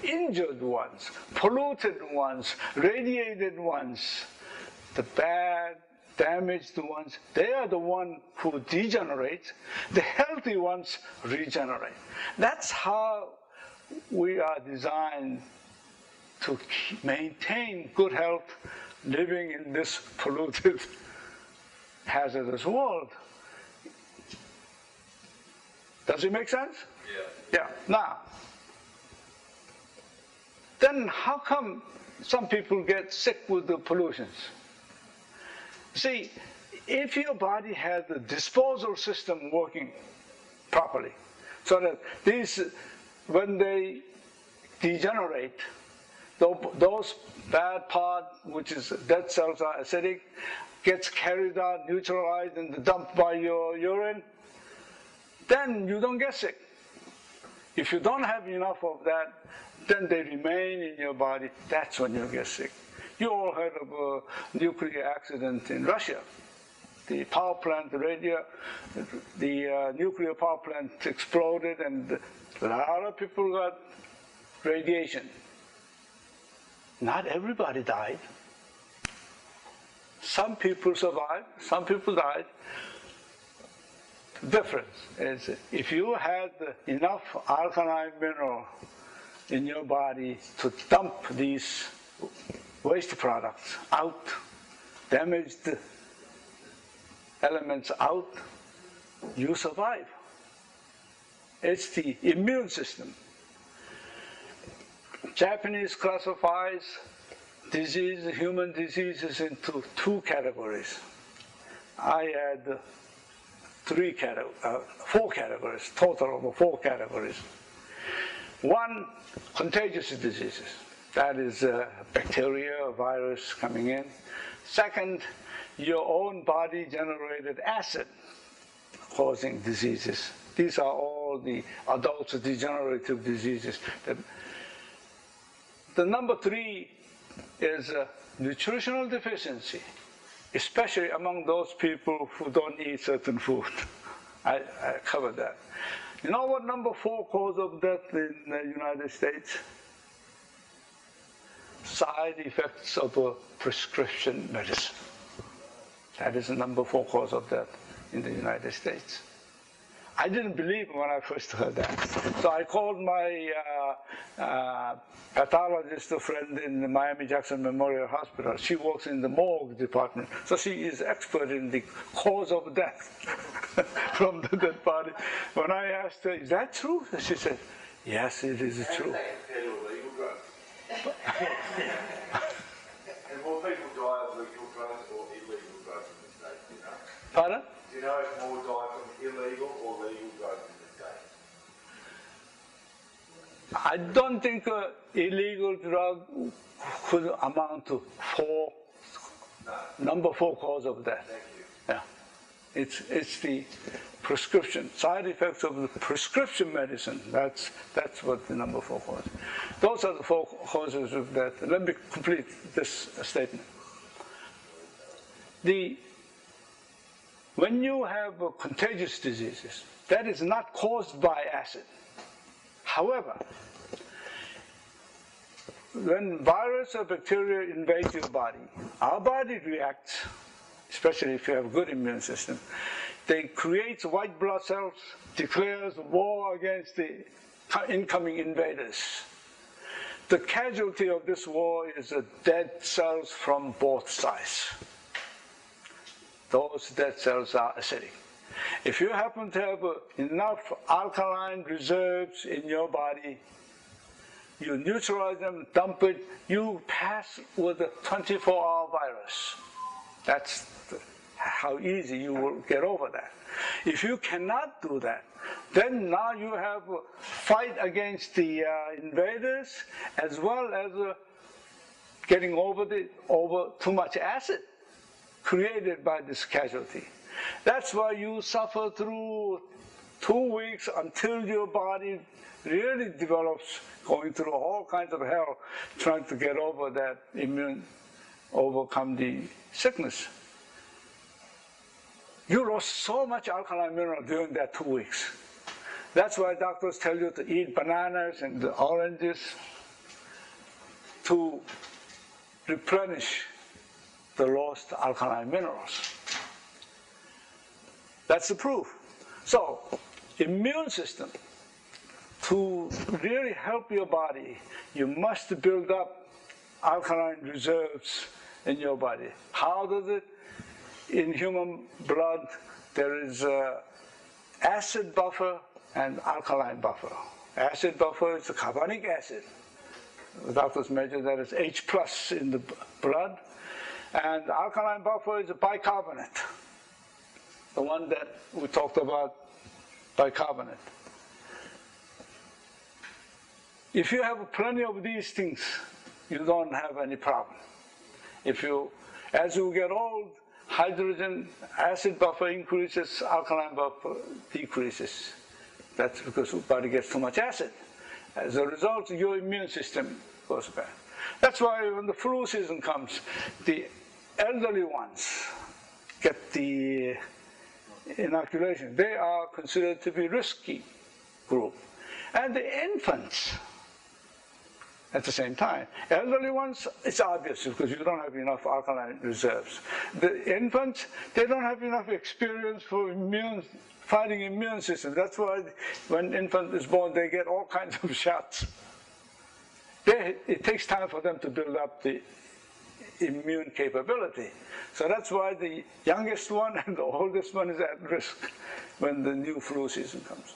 Injured ones, polluted ones, radiated ones, the bad, damaged ones, they are the ones who degenerate. The healthy ones regenerate. That's how we are designed to maintain good health, living in this polluted, hazardous world. Does it make sense? Yeah. Now, then how come some people get sick with the pollutions? See, if your body has the disposal system working properly, so that these, when they degenerate, those bad parts, which is dead cells are acidic, gets carried out, neutralized, and dumped by your urine, then you don't get sick. If you don't have enough of that, then they remain in your body. That's when you get sick. You all heard of a nuclear accident in Russia. The power plant, the nuclear power plant exploded, and a lot of people got radiation. Not everybody died. Some people survived, some people died. The difference is if you had enough alkaline mineral in your body to dump these waste products out, damaged elements out, you survive. It's the immune system. Japanese classifies human diseases into 2 categories. I had 4 categories, total of 4 categories. 1, contagious diseases. That is bacteria, virus coming in. 2nd, your own body-generated acid causing diseases. These are all the adult degenerative diseases. The number 3 is nutritional deficiency, especially among those people who don't eat certain food. I covered that. You know what number 4 cause of death in the United States? Side effects of a prescription medicine. That is the number 4 cause of death in the United States. I didn't believe when I first heard that. So I called my pathologist friend in the Miami-Jackson Memorial Hospital. She works in the morgue department. So she is expert in the cause of death from the dead body. When I asked her, is that true? She said, yes, it is true. And more people die of legal drugs or illegal drugs in the state, you know? Pardon? Do you know if more die from illegal or legal drugs in the state? I don't think illegal drug could amount to number 4 cause of death. Thank you. Yeah, it's the prescription side effects of the prescription medicine. That's what the number 4 cause. Those are the 4 causes of death. Let me complete this statement. When you have contagious diseases, that is not caused by acid. However, when virus or bacteria invade your body, our body reacts, especially if you have a good immune system. They create white blood cells, declares war against the incoming invaders. The casualty of this war is the dead cells from both sides. Those dead cells are acidic. If you happen to have enough alkaline reserves in your body, you neutralize them, dump it, you pass with a 24-hour virus. That's how easy you will get over that. If you cannot do that, then now you have a fight against the invaders as well as getting over too much acid created by this casualty. That's why you suffer through 2 weeks until your body really develops, going through all kinds of hell, trying to get over that overcome the sickness. You lost so much alkaline mineral during that 2 weeks. That's why doctors tell you to eat bananas and oranges to replenish the lost alkaline minerals. That's the proof. So, immune system, to really help your body, you must build up alkaline reserves in your body. How does it? In human blood, there is acid buffer and alkaline buffer. Acid buffer is the carbonic acid. The doctors measure that as H+ in the blood. And the alkaline buffer is a bicarbonate, the one that we talked about, bicarbonate. If you have plenty of these things, you don't have any problem. As you get old, hydrogen acid buffer increases, alkaline buffer decreases. That's because your body gets too much acid. As a result, your immune system goes bad. That's why when the flu season comes, the elderly ones get the inoculation. They are considered to be risky group. And the infants, at the same time. Elderly ones, it's obvious because you don't have enough alkaline reserves. The infants, they don't have enough experience for fighting immune system. That's why when infant is born, they get all kinds of shots. It takes time for them to build up the immune capability. So that's why the youngest one and the oldest one is at risk when the new flu season comes.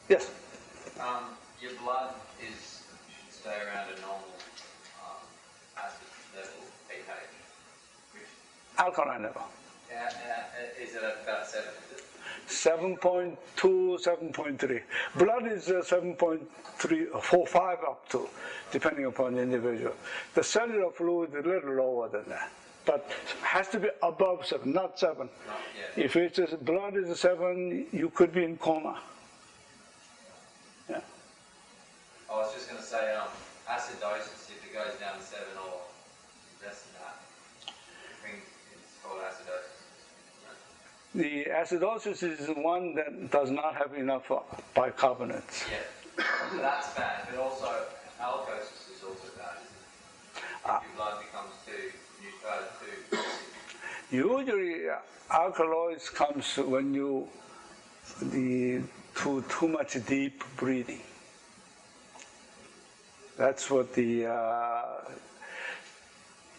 Yes? Your blood should stay around a normal acid level, pH. Alkaline level. Is it about 7? 7.2, 7.3. Blood is 7.3, 5 up to, depending upon the individual. The cellular fluid is a little lower than that, but has to be above 7, not 7. If it's blood is 7, you could be in coma. Yeah. I was just going to say, acidosis, if it goes down to 7 or less than that, it's called acidosis. The acidosis is the one that does not have enough bicarbonates. Yeah, so that's bad, but also alkalosis is also bad. If your blood becomes too toxic. Usually, alkaloids comes when you too much deep breathing. That's what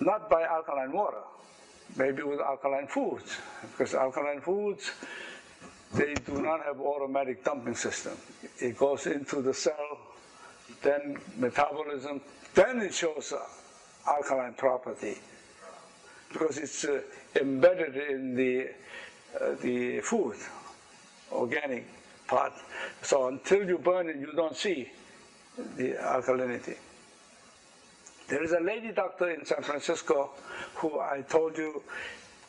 not by alkaline water, maybe with alkaline foods, because alkaline foods, they do not have automatic dumping system. It goes into the cell, then metabolism, then it shows alkaline property, because it's embedded in the food, organic part. So until you burn it, you don't see the alkalinity. There is a lady doctor in San Francisco who I told you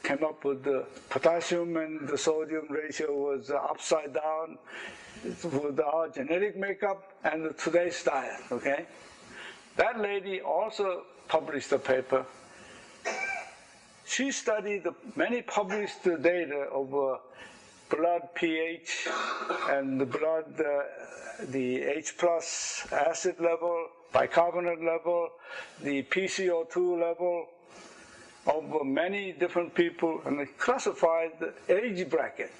came up with the potassium and the sodium ratio was upside down with our genetic makeup and today's diet, okay? That lady also published a paper. She studied many published data of blood pH and the blood, the H plus acid level, bicarbonate level, the PCO2 level of many different people, and they classified the age bracket,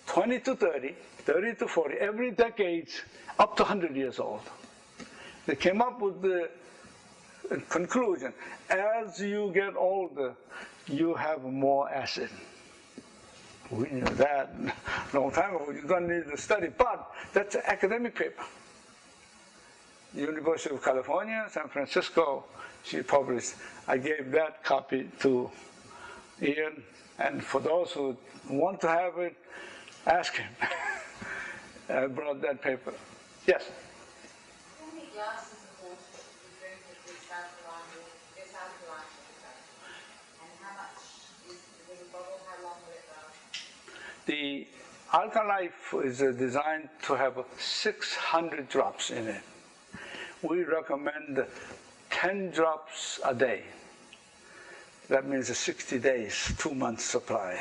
20 to 30, 30 to 40, every decade up to 100 years old. They came up with the conclusion, as you get older, you have more acid. We knew that a long time ago. You don't need to study, but that's an academic paper. University of California, San Francisco, she published. I gave that copy to Ian, and for those who want to have it, ask him. I brought that paper. Yes? How many glasses of water should we drink with this alkaline water? And how much is the little bottle? How long will it last? The Alkalife is designed to have 600 drops in it. We recommend 10 drops a day. That means 60 days, 2 months supply.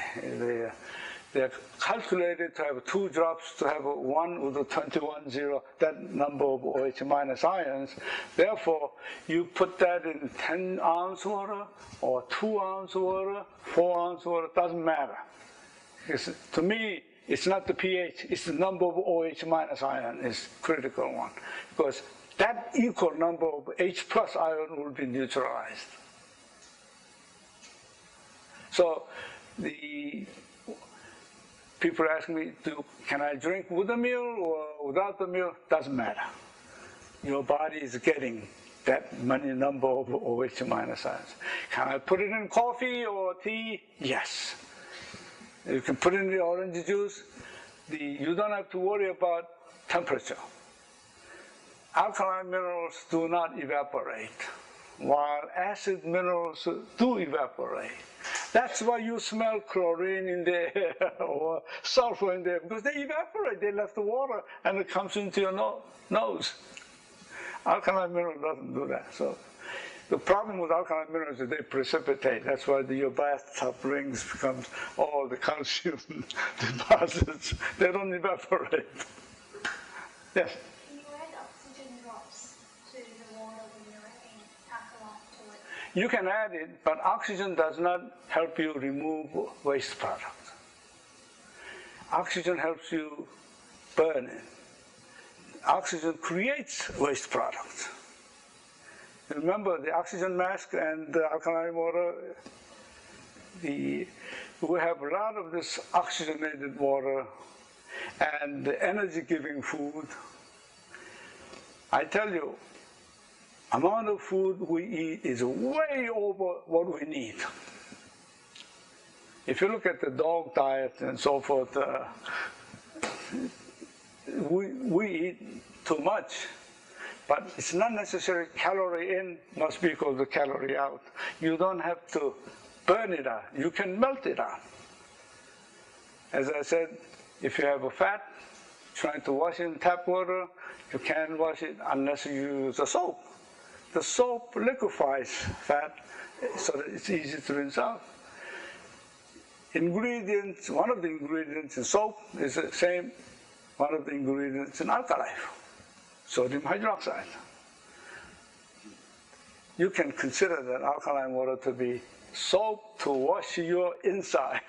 They're calculated to have 2 drops, to have 1 with a 21-0, that number of OH minus ions. Therefore, you put that in 10-ounce water or 2-ounce water, 4-ounce water, doesn't matter. Because to me, it's not the pH, it's the number of OH minus ion is critical one. Because that equal number of H plus ion will be neutralized. So the people ask me, can I drink with a meal or without the meal? Doesn't matter. Your body is getting that many number of OH minus ions. Can I put it in coffee or tea? Yes. You can put it in the orange juice. You don't have to worry about temperature. Alkaline minerals do not evaporate, while acid minerals do evaporate. That's why you smell chlorine in the air or sulfur in the air, because they evaporate. They left the water and it comes into your nose. Alkaline mineral doesn't do that. So the problem with alkaline minerals is they precipitate. That's why your bathtub rings becomes all the calcium deposits. They don't evaporate. Yes? Can you add oxygen drops to the water when you're adding alkaline to it? You can add it, but oxygen does not help you remove waste products. Oxygen helps you burn it. Oxygen creates waste products. Remember, the oxygen mask and the alkaline water, we have a lot of this oxygenated water and the energy-giving food. I tell you, amount of food we eat is way over what we need. If you look at the dog diet and so forth, we eat too much. But it's not necessarily calorie in must be equal to calorie out. You don't have to burn it out. You can melt it out. As I said, if you have a fat, trying to wash in tap water, you can't wash it unless you use a soap. The soap liquefies fat so that it's easy to rinse out. ingredients, one of the ingredients in soap is the same, one of the ingredients in alkali, sodium hydroxide. You can consider that alkaline water to be soap to wash your inside.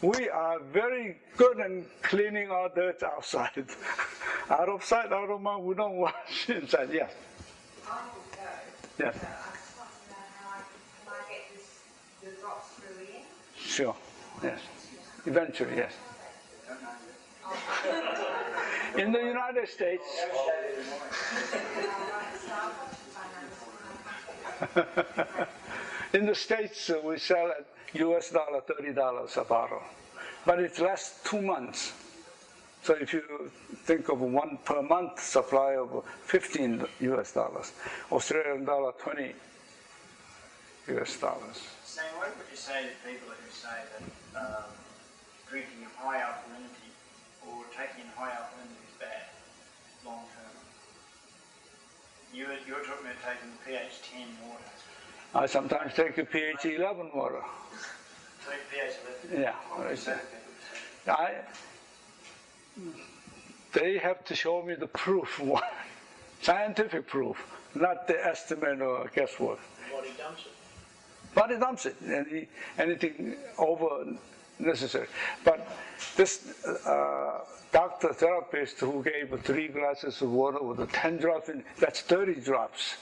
We are very good in cleaning our dirt outside. Out of sight, out of mind, we don't wash inside. Yes. I will go. Yes. So I just want to know how can I get the drops through in? Sure. Yes. Eventually, yes. In the United States, in the States, we sell at US dollar $30 a bottle, but it lasts 2 months. So if you think of one per month supply of 15 US dollars, Australian dollar 20 US dollars. Sam, what would you say to people who say that drinking high alkalinity or taking high alkalinity is bad long term? You're talking about taking pH 10 water. I sometimes take a pH 11 water. Take pH 11? Yeah. They have to show me the proof, scientific proof, not the estimate or guesswork. Body dumps it. Body dumps it, anything over necessary. But this doctor therapist who gave 3 glasses of water with 10 drops in, that's 30 drops,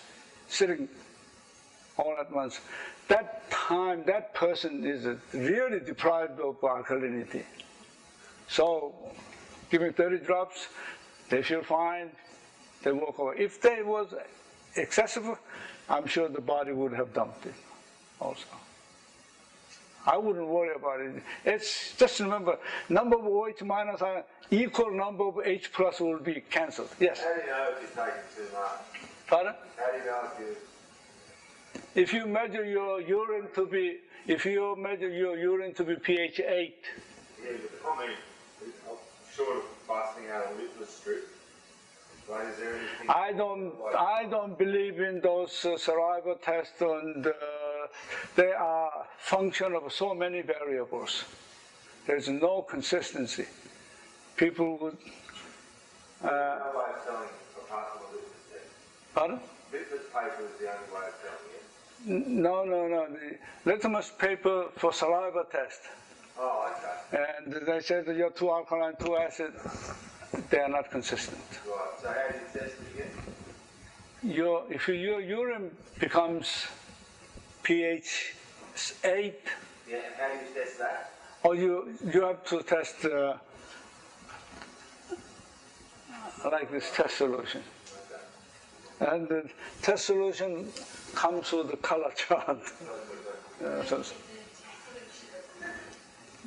sitting all at once. That time, that person is really deprived of alkalinity. So, giving 30 drops, they feel fine, they walk away. If they was excessive, I'm sure the body would have dumped it also. I wouldn't worry about it. It's just remember, number of OH minus equal number of H plus will be cancelled. Yes? How do you know if you're taking too much? Pardon? How do you know if you measure your urine to be, pH 8. Yeah, but I mean, I'm short of busting out a litmus strip. But is there anything? I don't believe in those saliva tests, and they are function of so many variables. There's no consistency. People would. No way of telling apart from a litmus test. Pardon? Litmus paper is the only way of telling it. No. The litmus paper for saliva test. Oh, okay. And they said that you're too alkaline, too acid. They are not consistent. Right. So how do you test it again? If your urine becomes pH 8, Yeah. And how do you test that? or you have to test like this test solution. And the test solution comes with a color chart. So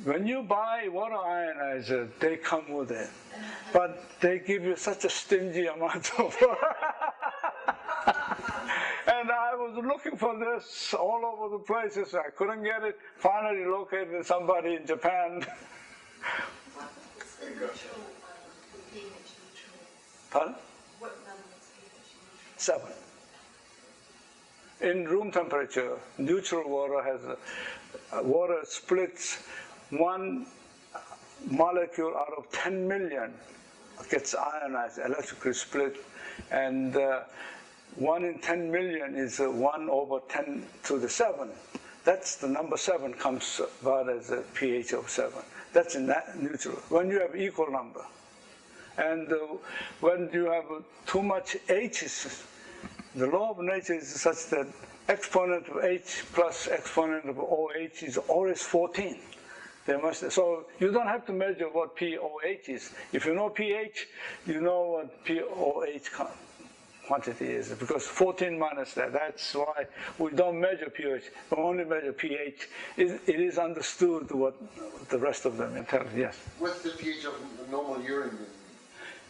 when you buy water ionizer, they come with it. But they give you such a stingy amount of water. And I was looking for this all over the places. I couldn't get it. Finally located somebody in Japan. Pardon? 7. In room temperature, neutral water has water splits 1 molecule out of 10 million gets ionized, electrically split, and 1 in 10 million is 1 over 10 to the 7. That's the number 7 comes about as a pH of 7. That's in that neutral. When you have equal number, and when you have too much H's, the law of nature is such that exponent of H plus exponent of OH is always 14. So you don't have to measure what pOH is. If you know pH, you know what pOH quantity is, because 14 minus that. That's why we don't measure pH, we only measure pH. It is understood what the rest of them tell. Yes? What's the pH of normal urine?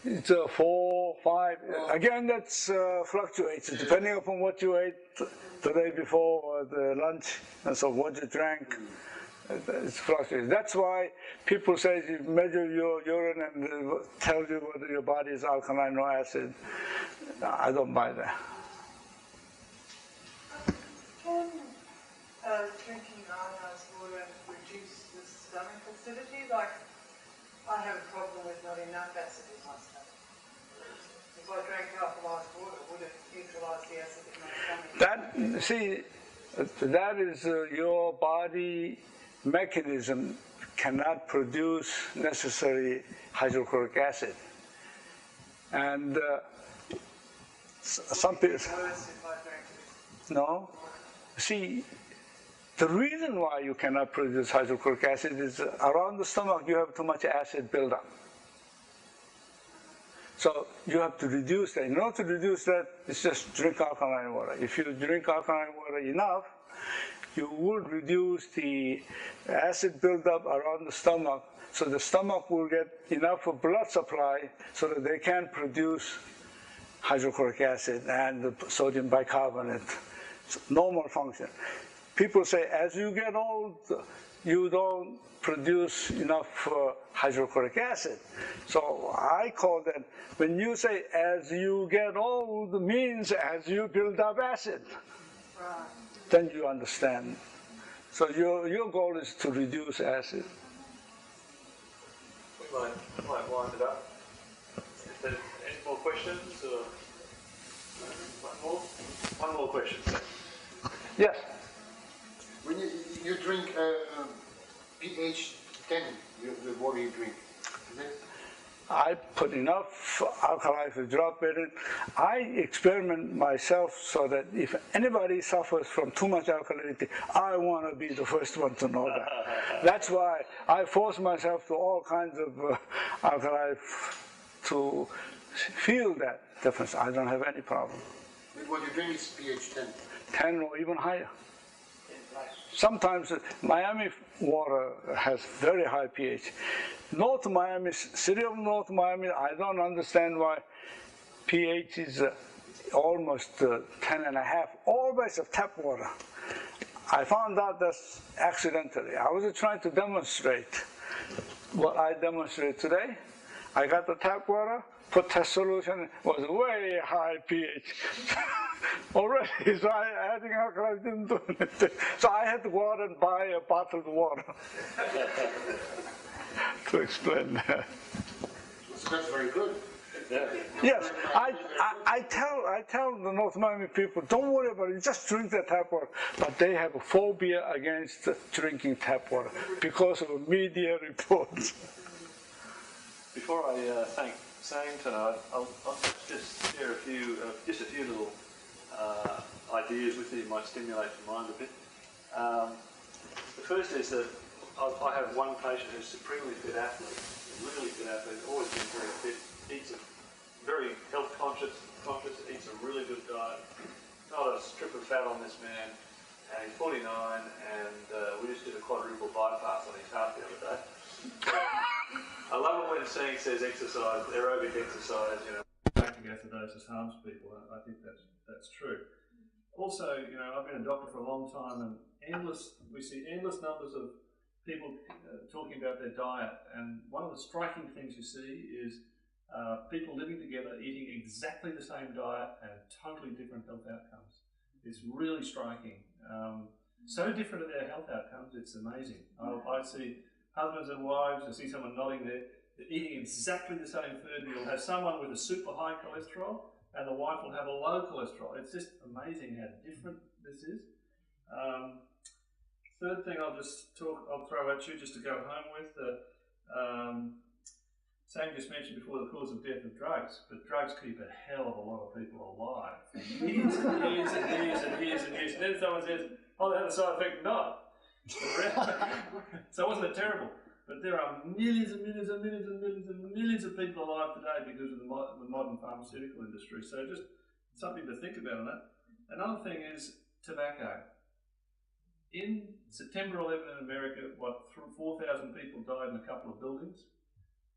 It's 4, 5. Again, that's fluctuates depending upon what you ate the day before or the lunch, and so what you drank. It's fluctuating. That's why people say you measure your urine and tell you whether your body is alkaline or acid. I don't buy that. Drinking ionized water That, see, that is your body mechanism cannot produce necessary hydrochloric acid. And some people, no. See, the reason why you cannot produce hydrochloric acid is around the stomach you have too much acid buildup. So you have to reduce that. In order to reduce that, it's just drink alkaline water. If you drink alkaline water enough, you will reduce the acid buildup around the stomach, so the stomach will get enough of blood supply so that they can produce hydrochloric acid and the sodium bicarbonate. It's normal function. People say as you get old, you don't produce enough hydrochloric acid. So I call that, when you say as you get old, means as you build up acid. Right. Then you understand. So your goal is to reduce acid. We might wind it up. Is there any more questions? Or one more question. Yes. When you drink pH 10, the water you drink, is it? I put enough alkali to drop it in. I experiment myself so that if anybody suffers from too much alkalinity, I want to be the first one to know that. That's why I force myself to all kinds of alkali to feel that difference. I don't have any problem. What you drink is pH 10? 10 or even higher. Sometimes Miami water has very high pH. North Miami, city of North Miami, I don't understand why pH is almost 10.5, always of tap water. I found out that's accidentally. I was trying to demonstrate what I demonstrated today. I got the tap water, put test solution, was way high pH. Already, so adding alkali didn't do anything. So I had to go out and buy a bottled water to explain that. So that's very good. Yeah. Yes, I tell the North Miami people, don't worry about it, just drink the tap water. But they have a phobia against drinking tap water because of media reports. Before I thank Sang tonight, I'll just share a few little ideas with you, might stimulate your mind a bit. The first is that I have one patient who's a supremely fit athlete, really fit athlete, always been very fit, eats a very health conscious, eats a really good diet, not a strip of fat on this man, and he's 49, and we just did a quadruple bypass on his heart the other day. I love it when Sang says exercise, aerobic exercise, lactic acidosis harms people. I think that's true. Also, I've been a doctor for a long time, and we see endless numbers of people talking about their diet, and one of the striking things you see is people living together eating exactly the same diet and totally different health outcomes. It's really striking. So different are their health outcomes, it's amazing. I see husbands and wives, I see someone nodding there, they're eating exactly the same food. You'll have someone with a super high cholesterol and the wife will have a low cholesterol. It's just amazing how different this is. Third thing I'll throw at you just to go home with, Sam just mentioned before the cause of death of drugs, but drugs keep a hell of a lot of people alive for years and years and years and years and years. And then someone says, oh, they had a side effect and died. So wasn't it terrible? But there are millions and millions and millions and millions and millions of people alive today because of the modern pharmaceutical industry. So just something to think about on that. Another thing is tobacco. In September 11 in America, 4,000 people died in a couple of buildings.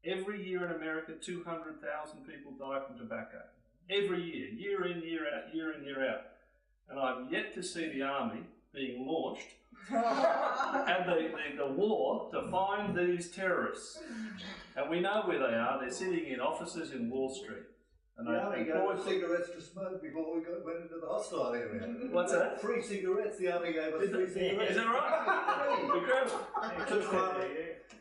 Every year in America, 200,000 people die from tobacco. Every year, year in, year out, year in, year out. And I've yet to see the army being launched and the war to find these terrorists. And we know where they are. They're sitting in offices in Wall Street. And the army gave us cigarettes to smoke before we went into the hostile area. What's that? Free cigarettes. The army gave us free cigarettes. Is that right? Incredible.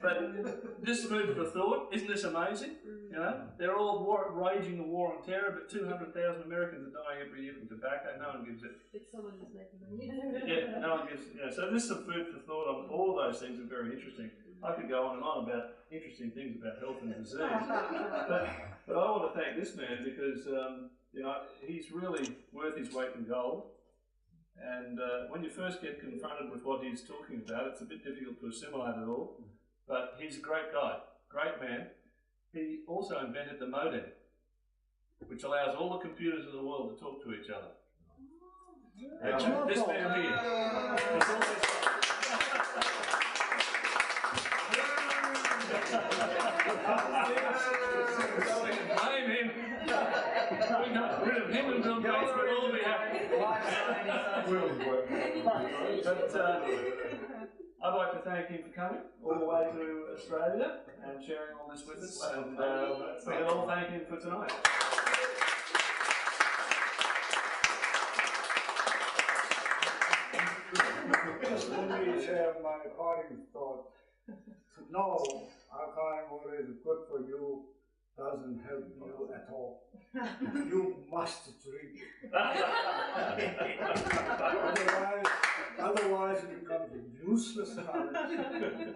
But just food for thought. Isn't this amazing? You know, they're all raging a war on terror, but 200,000 Americans are dying every year from tobacco. No one gives it. But someone is making money. Yeah, no one gives. Yeah, so this is some food for thought. On all of those things are very interesting. I could go on and on about interesting things about health and disease, but I want to thank this man because you know, he's really worth his weight in gold. And when you first get confronted with what he's talking about, it's a bit difficult to assimilate it all. But he's a great guy, great man. He also invented the modem, which allows all the computers in the world to talk to each other. And this man here, he's always we can blame him. We got rid of him and Bill Gates, we'll all be happy. But I'd like to thank him for coming all the way to Australia and sharing all this with us. And we can all thank him for tonight. Just let me share my parting thought. To know alkaline water is good for you doesn't help you at all. You must drink it. Otherwise it becomes a useless knowledge.